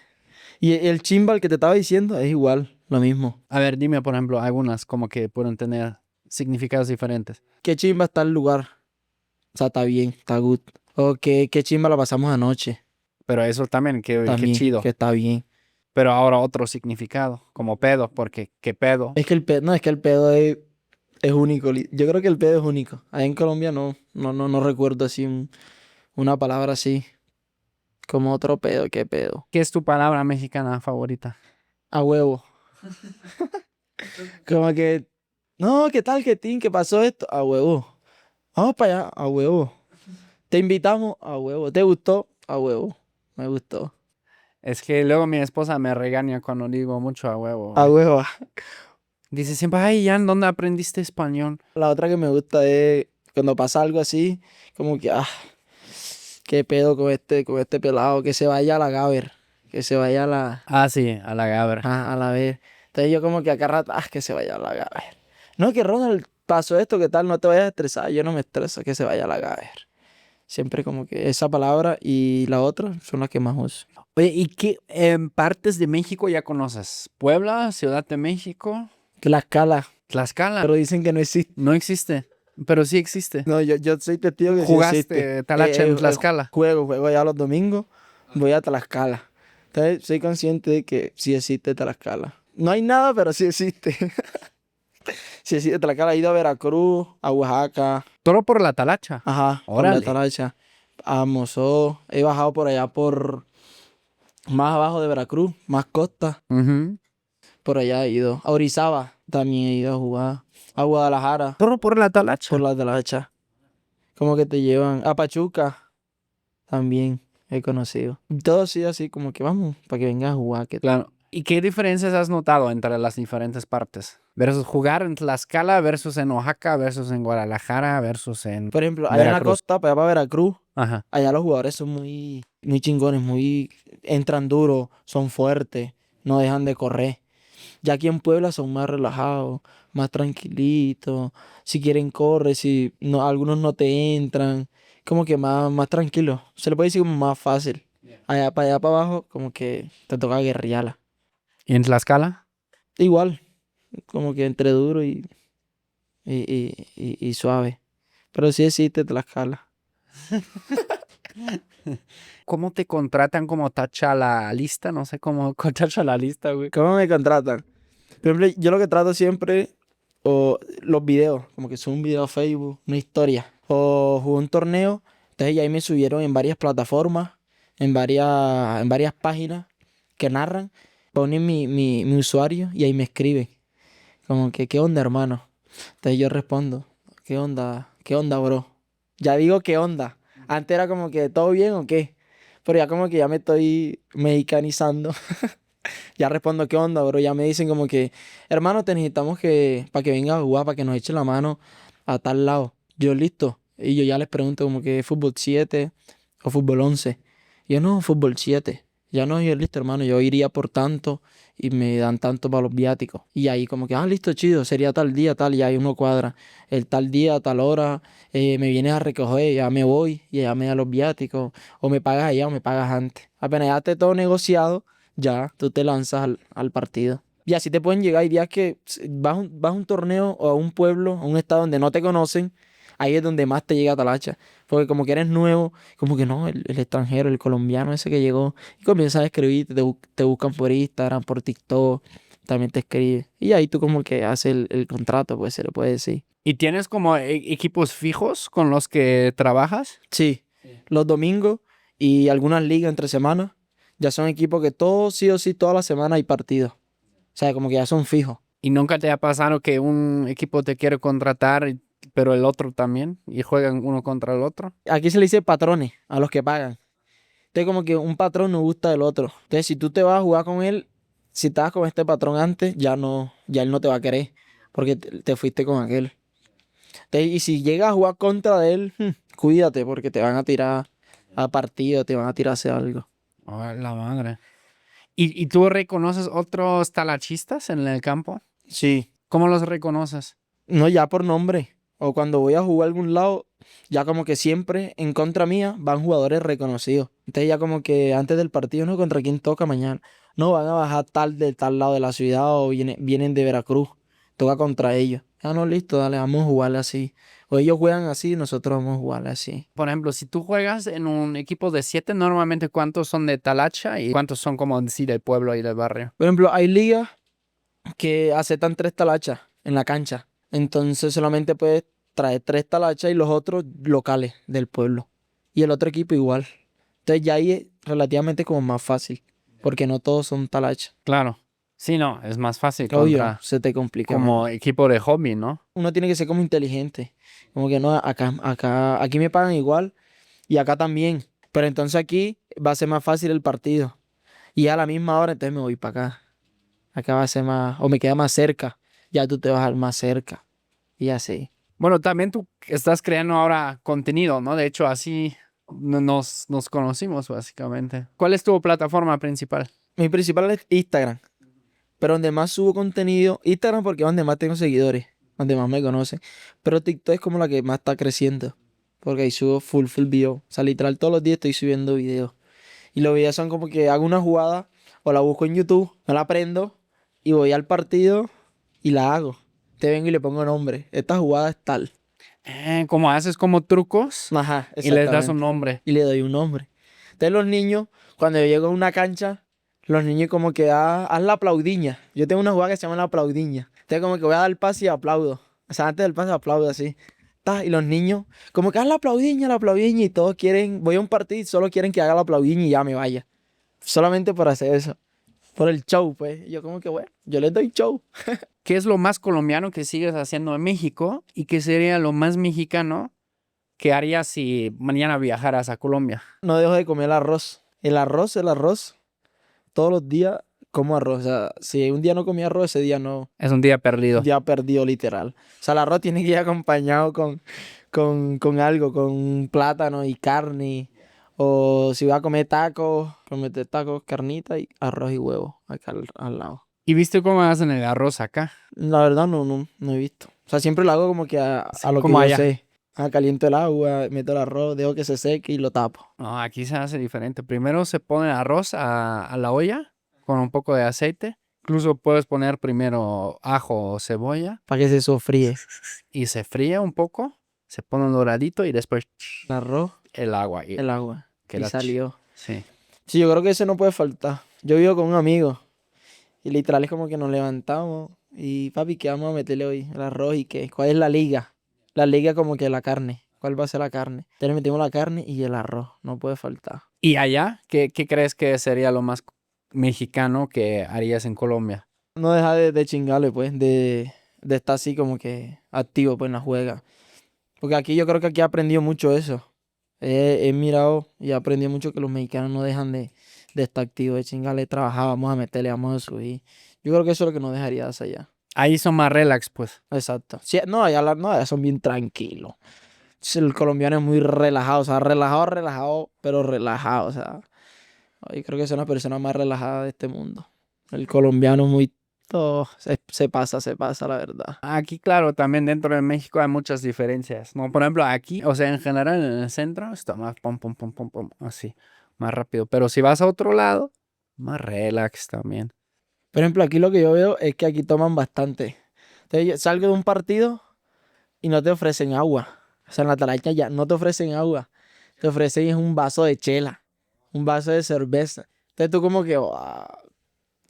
Speaker 1: Y el chimbal que te estaba diciendo es igual, lo mismo.
Speaker 2: A ver, dime, por ejemplo, algunas como que pueden tener significados diferentes.
Speaker 1: ¿Qué chimba está el lugar? O sea, está bien, está good. O qué chimba la pasamos anoche.
Speaker 2: Pero eso también, qué
Speaker 1: También,
Speaker 2: chido.
Speaker 1: que está bien.
Speaker 2: Pero ahora otro significado, como pedo, porque qué pedo.
Speaker 1: Es que el pedo, no, es que el pedo es único. Yo creo que el pedo es único. Allá en Colombia no recuerdo así una palabra así. Como otro pedo, qué pedo.
Speaker 2: ¿Qué es tu palabra mexicana favorita?
Speaker 1: A huevo. Como que, no, ¿qué tal, qué tin? ¿Qué pasó esto? A huevo. Vamos para allá, a huevo. Te invitamos, a huevo. ¿Te gustó? A huevo. Me gustó.
Speaker 2: Es que luego mi esposa me regaña cuando digo mucho a huevo,
Speaker 1: A
Speaker 2: güey.
Speaker 1: huevo.
Speaker 2: Dice siempre, ay, Jan, ¿dónde aprendiste español?
Speaker 1: La otra que me gusta es cuando pasa algo así, como que, qué pedo con este pelado, que se vaya a la Gaber, que se vaya
Speaker 2: Ah, sí, a la Gabra.
Speaker 1: a la ver. Entonces yo como que acá rato, que se vaya a la Gaber. No, que Ronald pasó esto, ¿qué tal? No te vayas a estresar, yo no me estreso, que se vaya a la Gaber. Siempre como que esa palabra y la otra son las que más uso.
Speaker 2: Oye, ¿y qué partes de México ya conoces? ¿Puebla, Ciudad de México,
Speaker 1: Tlaxcala,
Speaker 2: Tlaxcala?
Speaker 1: pero dicen que no existe.
Speaker 2: No existe, pero sí existe.
Speaker 1: No, yo soy testigo que sí existe.
Speaker 2: ¿Jugaste talacha en Tlaxcala?
Speaker 1: Juego allá los domingos, voy a Tlaxcala. Entonces soy consciente de que sí existe Tlaxcala. No hay nada, pero sí existe. Sí existe Tlaxcala. He ido a Veracruz, a Oaxaca,
Speaker 2: Todo por la talacha.
Speaker 1: ajá, por la
Speaker 2: Órale.
Speaker 1: Talacha, a Mozó. He bajado por allá por más abajo de Veracruz, más costa.
Speaker 2: Ujú.
Speaker 1: Por allá he ido. A Orizaba también he ido a jugar. A Guadalajara,
Speaker 2: Todo por la talacha.
Speaker 1: por la Talacha. Como que te llevan. A Pachuca también he conocido. Todo sí así como que vamos, para que vengas a jugar.
Speaker 2: Claro. ¿Y qué diferencias has notado entre las diferentes partes? Versus jugar en Tlaxcala, versus en Oaxaca, versus en Guadalajara, versus en
Speaker 1: Por ejemplo, allá en la
Speaker 2: Veracruz.
Speaker 1: costa, para allá para Veracruz,
Speaker 2: Ajá.
Speaker 1: allá los jugadores son muy chingones, entran duros, son fuertes, no dejan de correr. Ya aquí en Puebla son más relajados, más tranquilitos. Si quieren correr, si no, algunos no te entran, como que más tranquilo. Se le puede decir como más fácil. Allá para abajo, como que te toca guerrearla.
Speaker 2: ¿Y en Tlaxcala?
Speaker 1: Igual, como que entre duro y suave. Pero sí existe Tlaxcala.
Speaker 2: ¿Cómo te contratan como tacha la lista? No sé cómo tacha la lista, güey.
Speaker 1: ¿Cómo me contratan? Por ejemplo, yo lo que trato siempre, o los videos, como que subo un video a Facebook, una historia, o jugué un torneo, entonces ya ahí me subieron en varias plataformas, en varias páginas que narran, ponen mi usuario y ahí me escriben, como que, ¿qué onda, hermano? Entonces yo respondo, qué onda, bro? Ya digo, ¿qué onda? Antes era como que, ¿todo bien o qué? Pero ya como que ya me estoy mexicanizando. Ya respondo, ¿qué onda, bro? Ya me dicen como que, hermano, te necesitamos para que vengas a jugar, para que nos eche la mano a tal lado. Yo, listo. Y yo ya les pregunto como que fútbol 7 o fútbol 11. Y yo, no, fútbol 7. Ya no, yo, listo, hermano, yo iría por tanto y me dan tanto para los viáticos. Y ahí como que, listo, chido, sería tal día, tal, y ahí uno cuadra. El tal día, tal hora, me vienes a recoger, ya me voy y ya me da los viáticos. O me pagas allá o me pagas antes. Apenas ya esté todo negociado, ya tú te lanzas al partido. Y así te pueden llegar. Hay días que vas a un torneo o a un pueblo, a un estado donde no te conocen, ahí es donde más te llega talacha. Porque como que eres nuevo, como que no, el extranjero, el colombiano ese que llegó, y comienzas a escribir, te buscan por Instagram, por TikTok, también te escriben. Y ahí tú como que haces el contrato, pues se le puede decir.
Speaker 2: ¿Y tienes como equipos fijos con los que trabajas?
Speaker 1: Sí, los domingos y algunas ligas entre semanas, ya son equipos que todos, sí o sí, toda la semana hay partidos. O sea, como que ya son fijos.
Speaker 2: ¿Y nunca te ha pasado que un equipo te quiere contratar, pero el otro también? ¿Y juegan uno contra el otro?
Speaker 1: Aquí se le dice patrones a los que pagan. Entonces, como que un patrón no gusta del otro. Entonces, si tú te vas a jugar con él, si estabas con este patrón antes, ya él no te va a querer, porque te fuiste con aquel. Entonces, y si llegas a jugar contra de él, cuídate, porque te van a tirar a partido, te van a tirar a hacer algo.
Speaker 2: Oh, la madre. ¿Y tú reconoces otros talachistas en el campo?
Speaker 1: Sí.
Speaker 2: ¿Cómo los reconoces?
Speaker 1: No, ya por nombre. O cuando voy a jugar a algún lado, ya como que siempre en contra mía van jugadores reconocidos. Entonces ya como que antes del partido, ¿no? ¿Contra quién toca mañana? No, van a bajar tal de tal lado de la ciudad o vienen de Veracruz. Toca contra ellos. Ah, no, listo, dale, vamos a jugarle así. O ellos juegan así, nosotros vamos a jugarle así.
Speaker 2: Por ejemplo, si tú juegas en un equipo de 7, normalmente ¿cuántos son de Talacha y cuántos son como sí del pueblo y del barrio?
Speaker 1: Por ejemplo, hay ligas que aceptan 3 talachas en la cancha. Entonces solamente puedes traer 3 talachas y los otros locales del pueblo. Y el otro equipo igual. Entonces ya ahí es relativamente como más fácil. Porque no todos son talachas.
Speaker 2: Claro. Sí, no, es más fácil
Speaker 1: Obvio,
Speaker 2: contra
Speaker 1: se te complica
Speaker 2: como
Speaker 1: más.
Speaker 2: equipo de hobby, ¿no?
Speaker 1: Uno tiene que ser como inteligente. Como que no, aquí me pagan igual y acá también. Pero entonces aquí va a ser más fácil el partido. Y a la misma hora entonces me voy para acá. Acá va a ser más, o me queda más cerca. Ya tú te vas al más cerca. Y así.
Speaker 2: Bueno, también tú estás creando ahora contenido, ¿no? De hecho, así nos conocimos básicamente. ¿Cuál es tu plataforma principal?
Speaker 1: Mi principal es Instagram. Pero donde más subo contenido, Instagram porque es donde más tengo seguidores, donde más me conocen. Pero TikTok es como la que más está creciendo. Porque ahí subo full video. O sea, literal todos los días estoy subiendo videos. Y los videos son como que hago una jugada o la busco en YouTube, me la aprendo y voy al partido y la hago. Te vengo y le pongo nombre. Esta jugada es tal.
Speaker 2: ¿Cómo haces como trucos
Speaker 1: Ajá,
Speaker 2: y les das un
Speaker 1: exactamente.
Speaker 2: nombre?
Speaker 1: Y le doy un nombre. Entonces los niños, cuando yo llego a una cancha, los niños como que haz la aplaudiña. Yo tengo una jugada que se llama la aplaudiña. Entonces como que voy a dar el pase y aplaudo. O sea, antes del pase aplaudo así. Ta, y los niños, como que haz la aplaudiña y todos quieren, voy a un partido y solo quieren que haga la aplaudiña y ya me vaya. Solamente por hacer eso. Por el show, pues. Y yo como que, bueno, yo les doy show.
Speaker 2: ¿Qué es lo más colombiano que sigues haciendo en México y qué sería lo más mexicano que harías si mañana viajaras a Colombia?
Speaker 1: No dejo de comer el arroz. El arroz. Todos los días como arroz. O sea, si un día no comí arroz, ese día no.
Speaker 2: Es un día perdido.
Speaker 1: Ya perdió literal. O sea, el arroz tiene que ir acompañado con algo, con plátano y carne. O si voy a comer tacos, comer tacos, carnita y arroz y huevo acá al lado.
Speaker 2: ¿Y viste cómo hacen el arroz acá?
Speaker 1: La verdad no he visto. O sea, siempre lo hago como que a
Speaker 2: Sí,
Speaker 1: lo que
Speaker 2: como
Speaker 1: yo
Speaker 2: allá.
Speaker 1: sé. Caliento el agua, meto el arroz, dejo que se seque y lo tapo.
Speaker 2: No, aquí se hace diferente. Primero se pone arroz a la olla con un poco de aceite. Incluso puedes poner primero ajo o cebolla
Speaker 1: Para que se sofríe
Speaker 2: y se fríe un poco. Se pone doradito y después
Speaker 1: el arroz,
Speaker 2: el agua y
Speaker 1: el agua. Y
Speaker 2: queda
Speaker 1: salió.
Speaker 2: sí.
Speaker 1: Sí, yo creo que eso no puede faltar. Yo vivo con un amigo y literal es como que nos levantamos y papi, ¿qué vamos a meterle hoy? El arroz y qué. ¿Cuál es la liga? La liga como que la carne. ¿Cuál va a ser la carne? Entonces metimos la carne y el arroz. No puede faltar.
Speaker 2: ¿Y allá? ¿Qué crees que sería lo más mexicano que harías en Colombia?
Speaker 1: No deja de chingarle, pues, de estar así como que activo, pues, en la juega. Porque aquí yo creo que aquí he aprendido mucho eso. He mirado y he aprendido mucho que los mexicanos no dejan de estar activos, de chingarle, trabajar, vamos a meterle, vamos a subir. Yo creo que eso es lo que nos dejaría hacer allá.
Speaker 2: Ahí son más relax, pues.
Speaker 1: Exacto. Sí, no, allá son bien tranquilos. Sí, el colombiano es muy relajado, o sea, relajado, pero relajado, o sea. Yo creo que es una persona más relajada de este mundo. El colombiano es muy... Todo, se pasa, la verdad.
Speaker 2: Aquí, claro, también dentro de México hay muchas diferencias, ¿no? Por ejemplo, aquí, o sea, en general en el centro está más pum, pum, pum, pum, pum, así, más rápido. Pero si vas a otro lado, más relax también.
Speaker 1: Por ejemplo, aquí lo que yo veo es que aquí toman bastante. Entonces, yo salgo de un partido y no te ofrecen agua. O sea, en la talacha ya no te ofrecen agua. Te ofrecen es un vaso de chela, un vaso de cerveza. Entonces tú como que,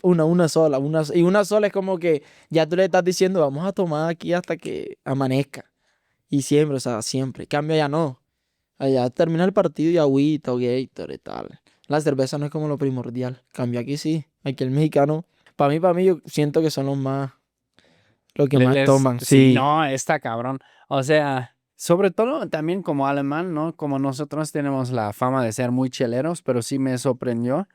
Speaker 1: una sola. Y una sola es como que ya tú le estás diciendo, vamos a tomar aquí hasta que amanezca. Y siempre, o sea, siempre. Cambio allá no. Allá termina el partido y agüita o Gatorade y tal. La cerveza no es como lo primordial. Cambio aquí sí. Aquí el mexicano, para mí, yo siento que son los que más toman.
Speaker 2: Sí,
Speaker 1: Sí.
Speaker 2: no, está cabrón. O sea, sobre todo también como alemán, ¿no? Como nosotros tenemos la fama de ser muy cheleros, pero sí me sorprendió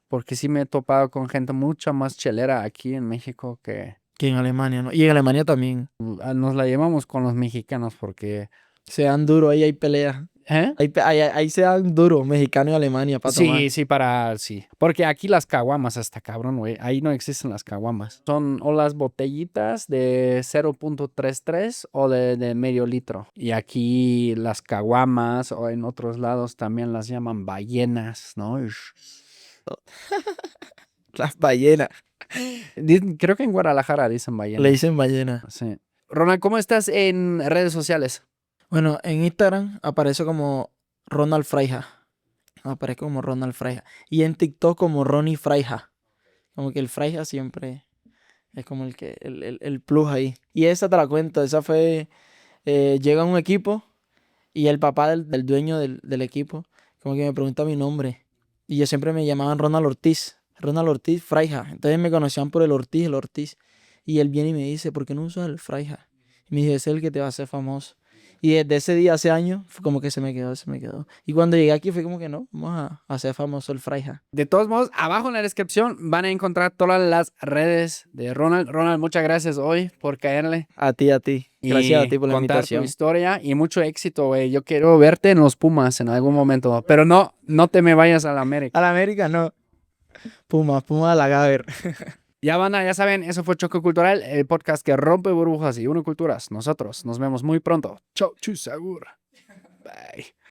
Speaker 2: porque sí me he topado con gente mucho más chelera aquí en México que
Speaker 1: Que en Alemania, ¿no? Y en Alemania también.
Speaker 2: nos la llevamos con los mexicanos porque
Speaker 1: Se dan duro, ahí hay peleas.
Speaker 2: ¿Eh?
Speaker 1: Ahí se dan duro, mexicano y Alemania, para tomar.
Speaker 2: Sí. Porque aquí las caguamas, hasta cabrón, güey. Ahí no existen las caguamas. Son o las botellitas de 0.33 o de medio litro. Y aquí las caguamas o en otros lados también las llaman ballenas, ¿no?
Speaker 1: Las ballenas.
Speaker 2: Creo que en Guadalajara dicen
Speaker 1: Le
Speaker 2: ballenas.
Speaker 1: dicen ballena.
Speaker 2: Sí. Ronald, ¿cómo estás en redes sociales?
Speaker 1: Bueno, en Instagram aparece como Ronald Fraija. Aparece como Ronald Fraija. Y en TikTok como Ronnie Fraija. Como que el Fraija siempre es como el plus ahí. Y esa te la cuento. Esa fue. Llega un equipo y el papá del dueño del equipo, como que me pregunta mi nombre. Y yo siempre me llamaban Ronald Ortiz. Ronald Ortiz Fraija. Entonces me conocían por el Ortiz. Y él viene y me dice, ¿por qué no usas el Fraija? Y me dice, ese es el que te va a hacer famoso. Y desde ese día, hace años, fue como que se me quedó. Y cuando llegué aquí fue como que no, vamos a hacer famoso el Fraija.
Speaker 2: De todos modos, abajo en la descripción van a encontrar todas las redes de Ronald. Ronald, muchas gracias hoy por caerle.
Speaker 1: A ti. Gracias a ti por la
Speaker 2: contar
Speaker 1: invitación.
Speaker 2: tu historia y mucho éxito, güey. Yo quiero verte en los Pumas en algún momento, pero no te me vayas a la América.
Speaker 1: A la América no. Puma a la Gaber.
Speaker 2: Ya, banda, ya saben, eso fue Choque Cultural, el podcast que rompe burbujas y une culturas. Nosotros nos vemos muy pronto. Chau, chusagur. Bye.